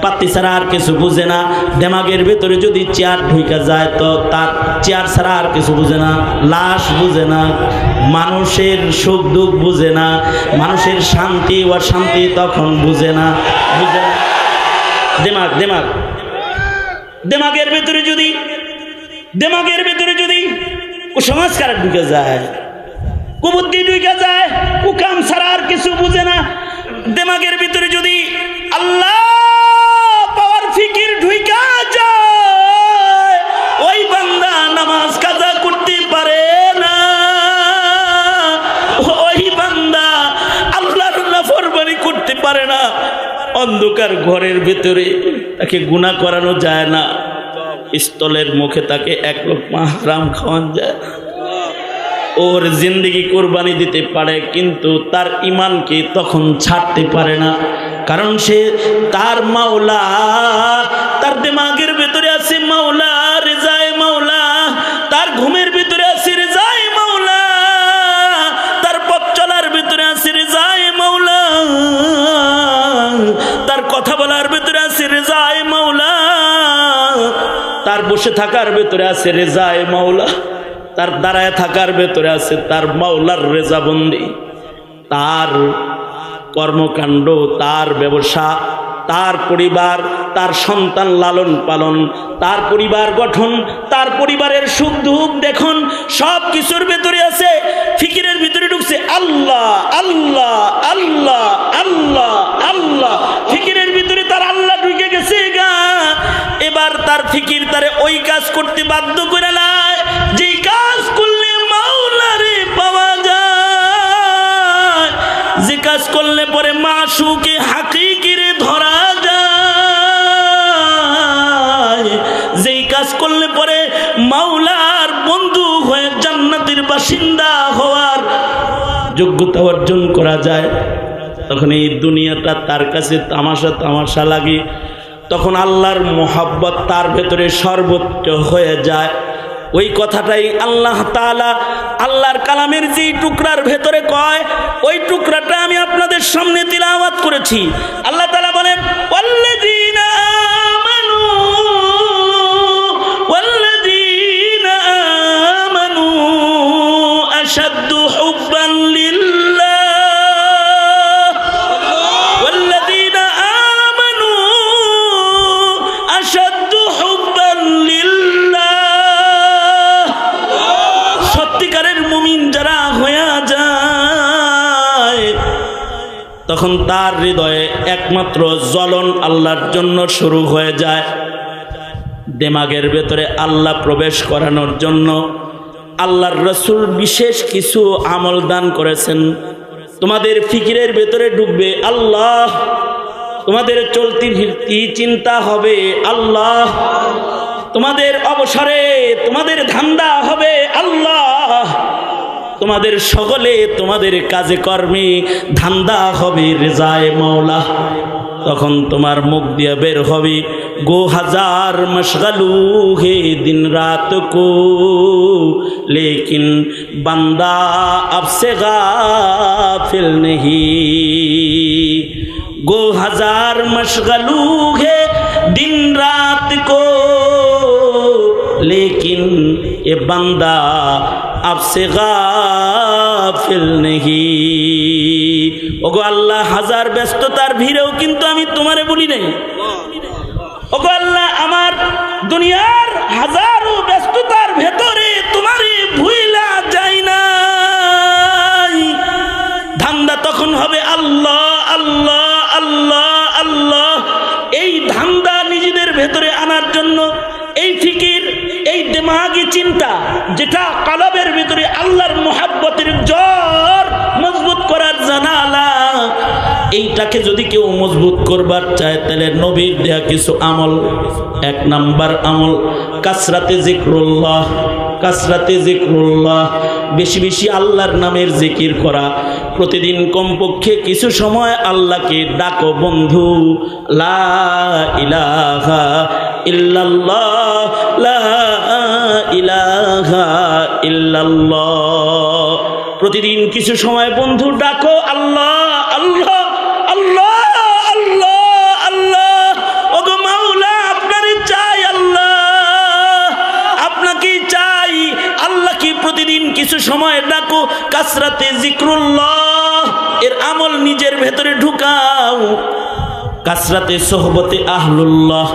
পাতি ছাড়া আর কিছু বুঝে না। দিমাগের ভিতরে যদি চেয়ার ঢুকা যায় তো তার চেয়ার ছাড়া আর কিছু বুঝে না। লাশ বুঝে না, মানুষের সুখ দুঃখ বুঝে না, মানুষের শান্তি অশান্তি তখন বুঝে না, বুঝে না। দিমাগ, দিমাগ, দিমাগের ভিতরে যদি কুসংস্কার ঢুকে যায়, কুবুদ্ধি ঢুকে যায়, কুকাম ছাড়া আর কিছু বুঝে না। দিমাগের ভিতরে যদি আল্লাহ পাওয়ার ফিকির ঢুকা যায়, ওই বান্দা নামাজ কাজা করতে পারে না, ওই বান্দা আল্লাহর নাফরমানি করতে পারে না। অন্ধকার ঘরের ভেতরে তাকে গুনাহ করানো যায় না, স্থলের মুখে তাকে 1 লোকমা হারাম খাওয়ানো যায়। ওর জিন্দেগি কোরবানি দিতে পারে কিন্তু তার ঈমানকে তখন ছাড়তে পারে না, কারণ সে তার মাওলা, তার দিমাগের ভেতরে আছে মাওলা, রেজায়ে মাওলা, তার ঘুমের ভিতরে আছে রেজায়ে মাওলা, তার পথ চলার ভিতরে আছে রেজায়ে মাওলা, তার কথা বলার ভিতরে আছে রেজায়ে মাওলা, তার বসে থাকার ভিতরে আছে রেজায়ে মাওলা, তার দাঁড়ায় থাকার ভেতরে আছে তার মাওলার রেজাবন্দি। তার কর্মকাণ্ড, তার ব্যবসা, তার পরিবার, তার সন্তান লালন পালন, তার পরিবার গঠন, তার পরিবারের সুখ দুঃখ দেখুন, সব কিছুর ভেতরে আছে, ফিকিরের ভিতরে ঢুকছে আল্লাহ আল্লাহ আল্লাহ আল্লাহ আল্লাহ। ফিকিরের ভিতরে তার আল্লাহ ঢুকে গেছে গা। এবার তার ফিকির তারে ওই কাজ করতে বাধ্য করে লায় যে কাজ করলে মাওলারে পাওয়া যায়, যে কাজ করলে পরে মাশুকে হাকিকিরে ধরা যায়, যেই কাজ করলে পরে মাওলার বন্ধু হয়ে জান্নাতের বাসিন্দা হওয়ার যোগ্যতা অর্জন করা যায়, তখন এই দুনিয়াটা তার কাছে তামাশা তামাশা লাগে, তখন আল্লাহর মোহাব্বত তার ভেতরে সর্বোচ্চ হয়ে যায়। ওই কথাটাই আল্লাহ তাআলা আল্লাহর কালামের যে টুকরার ভেতরে কয়, ওই টুকরাটা আমি আপনাদের সামনে তিলাওয়াত করেছি। আল্লাহ তাআলা বলেন, ওয়াল্লাযীনা আমানু আশাদ্দু হুব্বান লিল্লাহ, ওয়াল্লাযীনা আমানু আশাদ্দু হুব্বান লিল্লাহ। সত্যিকারের মুমিন যারা হয়ে যায়, তখন তার হৃদয়ে একমাত্র জ্বলন আল্লাহর জন্য শুরু হয়ে যায়। দিমাগের ভেতরে আল্লাহ প্রবেশ করানোর জন্য আল্লাহর রাসূল বিশেষ কিছু আমল দান করেছেন। তোমাদের ফিকিরের ভেতরে ঢুকবে আল্লাহ, তোমাদের চলতি ফিরতি চিন্তা হবে আল্লাহ, তোমাদের অবসরে তোমাদের ধান্দা হবে আল্লাহ, তোমাদের সকলে তোমাদের কাজে কর্মে ধান্দা হবে রেজায়ে মাওলা। তখন তোমার মুখ দিয়ে বের হবে, গো হাজার মশগলু হে দিন রাত কো, লেকিন বান্দা अब से गाफिल नहीं। गो हजार मशगलू है दिन रात को, लेकिन ये बंदा अब से गाफिल नहीं। ওগো আল্লাহ, হাজার ব্যস্ততার ভিড়েও কিন্তু আমি তোমারে বলি নাই। ওগো আল্লাহ, আমার দুনিয়ার হাজারো ব্যস্ততার ভেতরে তোমারে ভুইলা যাই নাই। ধান্দা তখন হবে আল্লাহ আল্লাহ আল্লাহ আল্লাহ। এই ধান্দা নিজেদের ভেতরে আনার জন্য এই ফিকির, এই দিমাগি চিন্তা, যেটা কলবের ভিতরে আল্লাহর মুহাব্বতের জ্বর মজবুত করার জানালা, এইটাকে যদি কেউ মজবুত করবার চায়, তাহলে নবীর দেয়া কিছু আমল। এক নাম্বার আমল কাসরাতে জিক্রুল্লাহ। কাসরাতে জিক্রুল্লাহ, বেশি বেশি আল্লাহর নামের জিকির করা। প্রতিদিন কমপক্ষে কিছু সময় আল্লাহকে ডাকো বন্ধু। লা ইলাহা ইল্লাল্লাহ, লা ইলাহা ইল্লাল্লাহ। প্রতিদিন কিছু সময় বন্ধু ডাকো আল্লাহ আল্লাহ আল্লাহ আল্লাহ আল্লাহ। ওগো মাওলা, আপনারে চাই আল্লাহ, আপনাকেই চাই আল্লাহ। কি প্রতিদিন কিছু সময় ডাকো। কাসরাতে জিক্রুল্লাহ এর আমল নিজের ভেতরে ঢুকাও। কাসরাতে সোহবতে আহলুল্লাহ,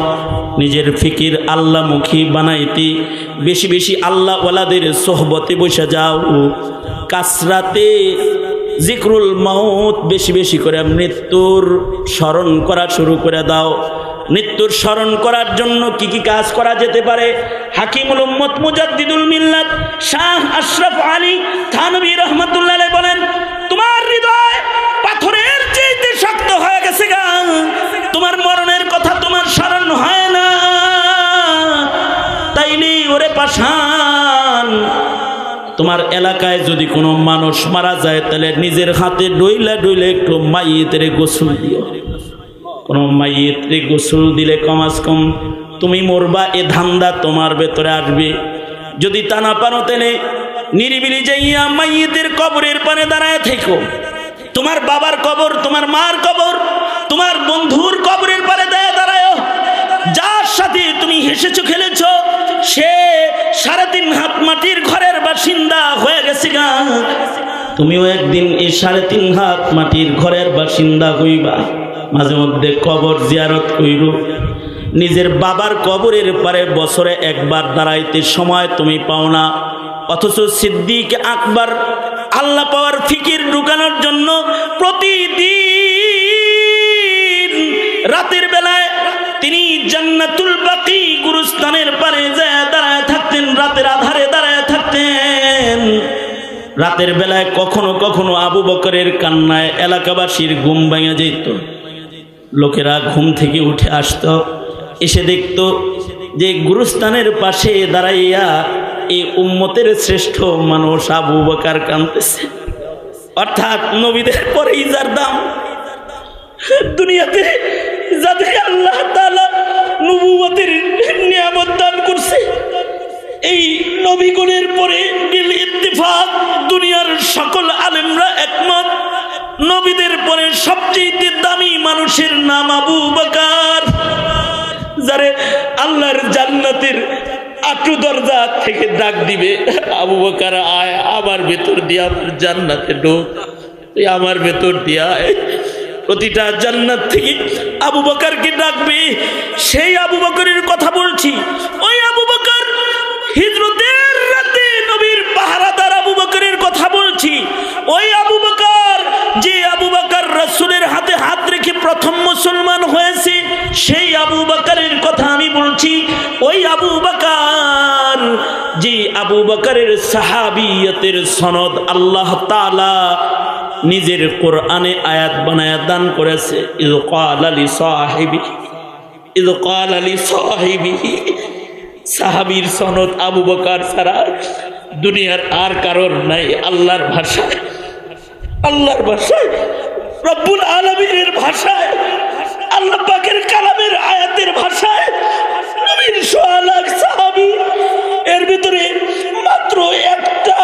নিজের ফিকির আল্লাহমুখী বানাইতে বেশি বেশি আল্লাহ ওয়ালাদের সোহবতে বসে যাও। কাসরাতে জিক্রুল মাউত, বেশি বেশি করে মৃত্যুর স্মরণ করা শুরু করে দাও। মৃত্যুর স্মরণ করার জন্য কি কি কাজ করা যেতে পারে? হাকিমুল উম্মত মুজাদ্দিদুল মিল্লাত শাহ আশরাফ আলী থানভী রহমাতুল্লাহ আলাইহি বলেন, তোমার হৃদয় পাথরের চাইতে শক্ত হয়ে গেছে গা, তোমার মরণের কথা তোমার স্মরণ হয় না। তাইলে ওরে পাষাণ, তোমার এলাকায় যদি কোনো মানুষ মারা যায়, তাহলে নিজের হাতে ডইলা ডইলে একটু মাইয়েতের গোসল দিও। কোনো মাইয়েতে গোসল দিলে কমাস কম তুমি মরবা, এ ধান্দা তোমার ভেতরে আসবে। যদি তা না পারো, তাহলে নিরিবিলি যাইয়া মাইয়েতের কবরের পানে দাঁড়ায় থেকো। তোমার বাবার কবর, তোমার মার কবর, তোমার বন্ধুর কবরের পানে দাঁড়ায়। যার সাথে তুমি হেসেছো খেলেছো, সে 3.5 হাত মাটির ঘরের বাসিন্দা হয়ে গেছে গা। তুমিও একদিন এই 3.5 হাত মাটির ঘরের বাসিন্দা হইবা। মাঝে মধ্যে কবর জিয়ারত কইরো। নিজের বাবার কবরের পারে বছরে একবার দাঁড়াইতে সময় তুমি পাও না, অথচ সিদ্দিক আকবর আল্লাহ পাওয়ার ফিকির ঢুকানোর জন্য প্রতিদিন রাতের বেলায় তিনি জান্নাতুল বাকি গুরুস্থানের পারে যায় দাঁড়ায় থাকতেন। রাতের আধারে দাঁড়ায় থাকতেন। রাতের বেলায় কখনো কখনো আবু বকরের কান্নায় এলাকাবাসীর ঘুম ভেঙে যেত। লোকেরা ঘুম থেকে উঠে আসতো, এসে দেখত যে গুরুস্থানের পাশে দাঁড়াইয়া এই উম্মতের শ্রেষ্ঠ মানুষ আবু বকর কাঁদতেছে। অর্থাৎ নবীদের পরেই যার দাম। দুনিয়াতে যাদেরকে আল্লাহ তাআলা নবুয়তের নিয়ামত দান করছে, এই নবীগণের পরে বিল ইত্তেফাক দুনিয়ার সকল আলেমরা একমত, নবীদের পরে সবচেয়ে দামি মানুষের নাম আবু বকর, যারে আল্লাহর জান্নাতের আটু দরজা থেকে ডাক দিবে, আবু বকর আয় আমার ভেতর দিয়া জান্নাতে ঢোক, তুই আমার ভেতর দিয়া আয়। প্রতিটা জান্নাত থেকে আবু বকরকে ডাকবে। সেই আবু বকরের কথা বলছি, ওই আবু বকর হিজরতের রাতে নবীর পাহারাদার আবু বকরের কথা বলছি। ওই আবু বকর, যে আবু বকর রাসূলের হাতে হাত রেখে প্রথম মুসলমান হয়েছে, সেই আবু বকরের কথা আমি বলছি। ওই আবু বকর, যে আবু বকরের সাহাবিয়তের সনদ আল্লাহ তাআলা নিজের কোরআনে আয়াত বানায়া দান করেছে। ইয ক্বালা লি সাহিবিহি, সাহাবীর সনদ আবু বকর ছাড়া দুনিয়ার আর কারোর নাই। আল্লাহর ভাষায়, আল্লাহর ভাষায়, রব্বুল আলামিনের ভাষায়, আল্লাহ পাকের কালামের আয়াতের ভাষায় নবীর সোয়ালাখ সাহাবী, এর ভিতরে মাত্র একটা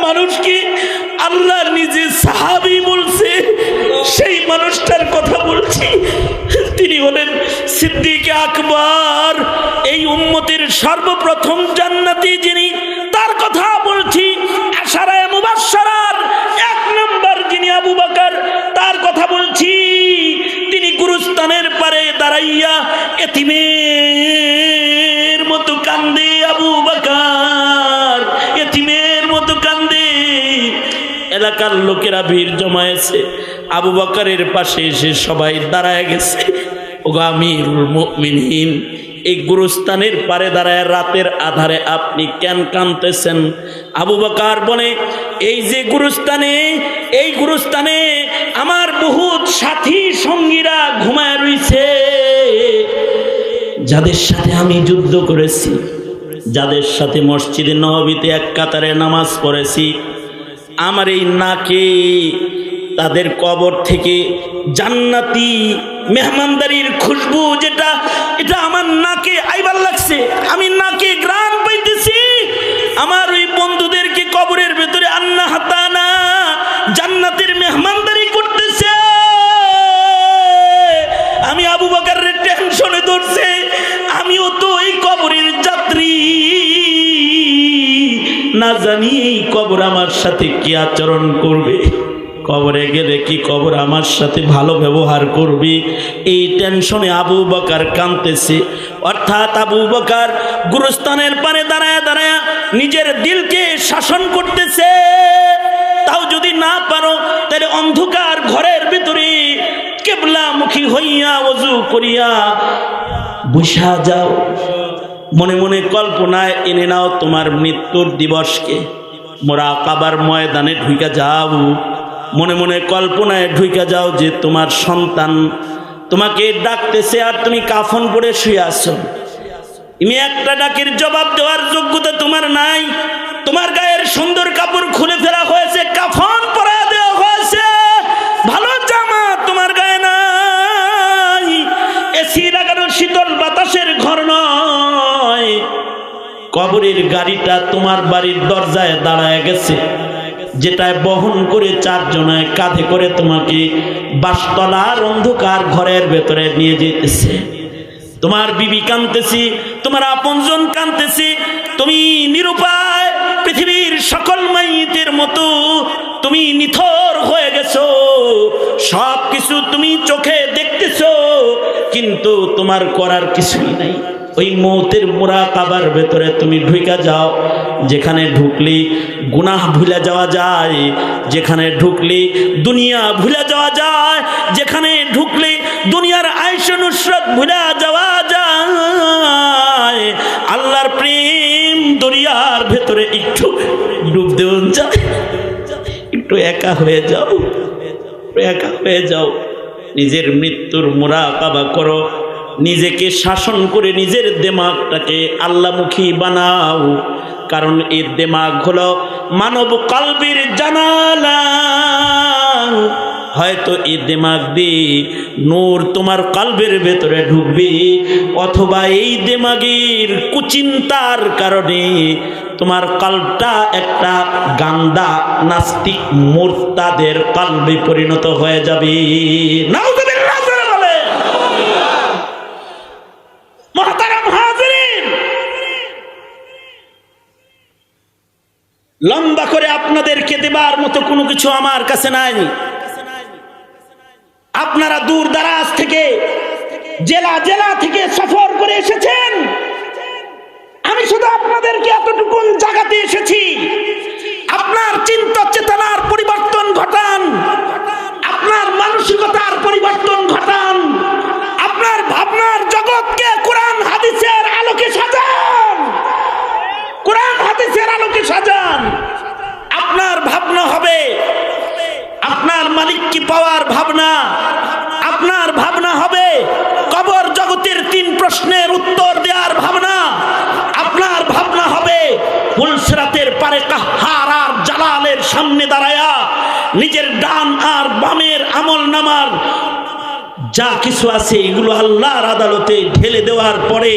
মানুষকে আল্লাহ নিজে সাহাবী বলছে, সেই মানুষটার কথা বলছি। তিনি হলেন সিদ্দিক আকবর, এই উম্মতের সর্বপ্রথম জান্নাতি যিনি, তার কথা বলছি। আশারায়ে মুবাশশারার এক নম্বর যিনি আবু বকর, তার কথা বলছি। তিনি গুরুস্থানের পারে দাঁড়াইয়া এতিমের মতো কান্দে, আবু বকর এতিমের মতো কান্দে। এলাকার লোকেরা ভিড় জমায়েছে, আবু বকরের পাশে এসে সবাই দাঁড়ায় গেছে। ওগো আমিরুল মুমিনিন, এই গুরুস্থানের পারে দাঁড়ায় রাতের আধারে আপনি কেন কাঁদতেছেন? আবু বকর বলে, এই যে গুরুস্থানে, এই গুরুস্থানে আমার বহুত সাথী সঙ্গীরা ঘুমায় রইছে, যাদের সাথে আমি যুদ্ধ করেছি, যাদের সাথে মসজিদে নববীতে এক কাতারে নামাজ পড়েছি। আমার এই নাকে তাদের কবর থেকে জান্নাতি মেহমানদারির খুশবু, যেটা এটা আমার নাকে আইবার লাগছে, আমি নাকে ঘ্রাণ পাইতেছি। আমার ওই বন্ধুদেরকে কবরের ভেতরে আন্না হাতানা জান্নাতের মেহমানদারি করতেছে। আমি আবু বকরের টেনশনে ধরছে, আমিও তো এই কবরের যাত্রী, না জানি এই কবর আমার সাথে কি আচরণ করবে, কবরে গেলে কি কবর আমার সাথে ভালো ব্যবহার করবে, এই টেনশনে আবু বকর কাঁদতেছে। অর্থাৎ আবু বকর গুরুস্থানের পারে দাঁড়ায় দাঁড়ায় নিজের দিলকে শাসন করতেছে। তাও যদি না পারো, তাহলে অন্ধকার ঘরের ভিতরে কিবলামুখী হইয়া ওযু করিয়া বসা যাও, মনে মনে কল্পনায় এনে নাও তোমার মৃত্যুর দিবসকে, মুরাকাবার ময়দানে ঢুকে যাও, মনে মনে কল্পনায় ঢুকে যাও যে তোমার সন্তান তোমাকে ডাকতেছে আর তুমি কাফন পরে শুয়ে আছো। তুমি একটা ডাকের জবাব দেওয়ার যোগ্যতা তোমার নাই। তোমার গায়ের সুন্দর কাপড় খুলে ফেলা হয়েছে, কাফন পরা দেওয়া হয়েছে, ভালো জামা তোমার গায়ে নাই, এসি লাগানো শীতল বাতাসের ঘর নয়, কবরের গাড়িটা তোমার বাড়ির দরজায় দাঁড়ায় গেছে, যেটায় বহন করে চারজনায় কাঁধে করে তোমাকে বাসতলার অন্ধকার ঘরের ভেতরে নিয়ে যেতেছে। তোমার বিবি কাঁদতেছে, তোমার আপনজন কাঁদতেছে, তুমি নিরুপায়, পৃথিবীর সকল মাইতের মতো তুমি নিথর হয়ে গেছো, সব কিছু তুমি চোখে দেখতেছো, কিন্তু তোমার করার কিছুই নাই। ওই মৌতের মুরাকাবার ভেতরে তুমি ঢুকে যাও, যেখানে ঢুকলে গুনাহ ভুলে যাওয়া যায়, যেখানে ঢুকলে দুনিয়া ভুলে যাওয়া যায়, যেখানে ঢুকলে দুনিয়ার আয়েশ নুসরত ভুলে যাওয়া যায়, আল্লাহর প্রেম দরিয়ার ভেতরে একটু ডুব দেওয়া যায়, একটু একা হয়ে যাও, একা হয়ে যাও, নিজের মৃত্যুর মুরাকাবা করো, নিজেকে শাসন করে নিজের দিমাগটাকে আল্লাহমুখী বানাও। কারণ এই দিমাগ হলো মানব কলবের জানালা। হয়তো এই দিমাগ দিয়ে নূর তোমার কলবের ভেতরে ঢুকবে, অথবা এই দিমাগের কুচিন্তার কারণে তোমার কলবটা একটা গান্দা নাস্তিক মুরতাদের কলবে পরিণত হয়ে যাবে। নাউযুবিল্লাহ বলে। মুহতারাম হাজিরিন, লম্বা করে আপনাদেরকে দেবার মতো কোনো কিছু আমার কাছে নাই। আপনারা দূর দারাজ থেকে জেলা জেলা থেকে সফর করে এসেছেন, আমি শুধু আপনাদেরকে এতটুকু জাগাতে এসেছি, আপনার চিন্তা চেতনার পরিবর্তন ঘটান, আপনার মানসিকতার পরিবর্তন ঘটান, আপনার ভাবনার জগৎকে কোরআন হাদিসের আলোকে সাজান, কোরআন হাদিসের আলোকে সাজান। আপনার ভাবনা হবে আপনার মালিককে পাওয়ার ভাবনা, আপনার ভাবনা হবে কবর জগতের 3 প্রশ্নের উত্তর দেওয়ার ভাবনা, আপনার ভাবনা হবে পুলসিরাতের পারে কাহ্হার আর জালালের সামনে দাঁড়ায়া নিজের ডান আর বামের আমল নামার যা কিছু আছে এগুলো আল্লাহর আদালতে ঢেলে দেওয়ার পরে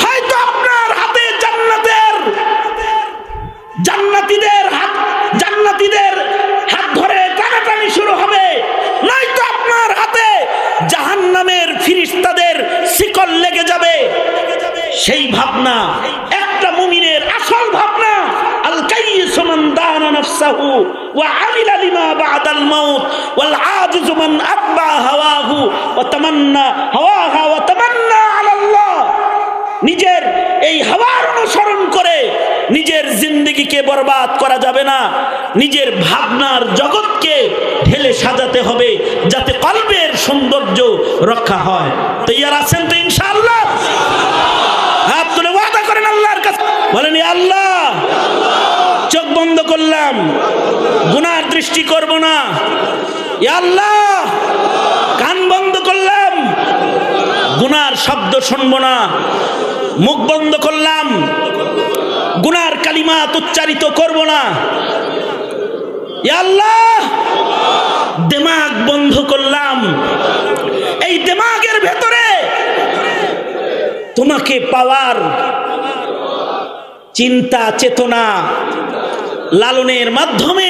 হয়তো আপনার হাতে জান্নাতীদের হাত ধরে টানাটানি শুরু হবে, নয়তো আপনার হাতে জাহান্নামের ফেরেশতাদের শিকল লেগে যাবে। সেই ভাবনা একটা মুমিনের আসল ভাবনা। আল কাইয়িসু মান দানা নাফসাহু ওয়া আমিলা লিমা বাদাল মাউত ওয়াল আজিজু মান আতবা হাওয়াহু ওয়া তামান্না হাওয়াহা ওয়া তামান্না আলাল্লাহ। নিজের এই হাওয়ার অনুসরণ করে নিজের জিন্দেগিকে বরবাদ করা যাবে না, নিজের ভাবনার জগৎকে ঢেলে সাজাতে হবে যাতে কলবের সৌন্দর্য রক্ষা হয়। তৈয়ার আছেন তো ইনশাআল্লাহ? হাত তুলে ওয়াদা করেন আল্লাহর কাছে, বলেন ইয়া আল্লাহ, চোখ বন্ধ করলাম, গুনার দৃষ্টি করব না। ইয়া আল্লাহ, কান বন্ধ করলাম, গুনার শব্দ শুনবো না। মুখ বন্ধ করলাম, গুনার কালিমাত উচ্চারিত করব না। ইয়া আল্লাহ, দিমাগ বন্ধ করলাম, এই দিমাগের ভেতরে তোমাকে পাওয়ার চিন্তা চেতনা লালনের মাধ্যমে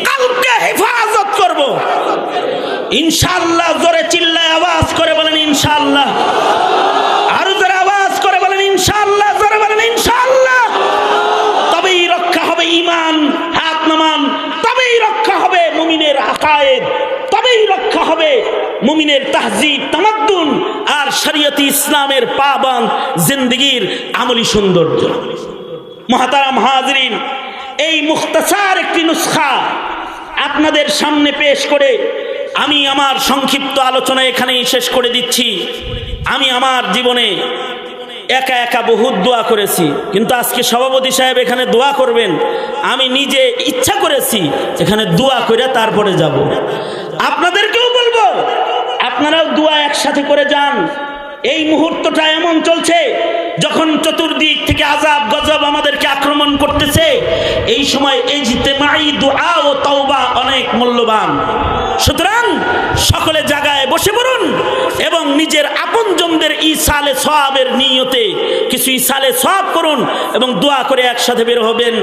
কালকে হেফাজত করব ইনশাআল্লাহ। জোরে চিল্লায় আওয়াজ করে বলেন ইনশাআল্লাহ। আরো জোরে আওয়াজ করে বলেন ইনশাআল্লাহ, জোরে বলেন ইনশাআল্লাহ। তবেই রক্ষা হবে ঈমান, হাত নামান। তবেই রক্ষা হবে মুমিনের আকায়েদ, তবেই রক্ষা হবে মুমিনের তাহজিব তামাদ্দুন আর শরীয়তে ইসলামের পাবন জিন্দেগির আমলি সৌন্দর্য। মুহতারাম হাজিরিন, এই মুখতাসার একটি নুসখা আপনাদের সামনে পেশ করে আমি আমার সংক্ষিপ্ত আলোচনা এখানেই শেষ করে দিচ্ছি। আমি আমার জীবনে একা একা বহুত দোয়া করেছি, কিন্তু আজকে সভাপতি সাহেব এখানে দোয়া করবেন, আমি নিজে ইচ্ছা করেছি এখানে দোয়া করে তারপরে যাব। আপনাদেরকেও বলবো আপনারাও দোয়া একসাথে করে যান। এই মুহূর্তটা এমন চলছে যখন চতুর্দিক থেকে আযাব গজব আমাদেরকে আক্রমণ করতেছে, এই সময় ইজতিমাই দুআ ও তওবা অনেক মূল্যবান। সুতরাং সকলে জায়গায় বসে পড়ুন এবং নিজের আপনজনদের ইসালে সওয়াবের নিয়তে কিছু ইসালে সওয়াব করুন এবং দোয়া করে একসাথে বের হবেন।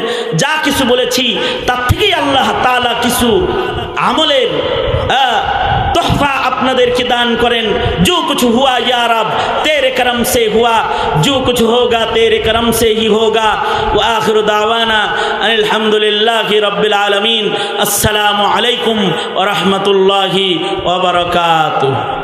যা কিছু বলেছি তার থেকেই আল্লাহ তাআলা কিছু আমলের तोहफा अपनादेर के दान करें। जो कुछ हुआ या रब तेरे करम से हुआ, जो कुछ होगा तेरे करम से ही होगा। व आखिर दावाना अल्हम्दुलिल्लाहि रब्बिल आलमीन। अस्सलामु अलैकुम व रहमतुल्लाहि व बरकातुहू।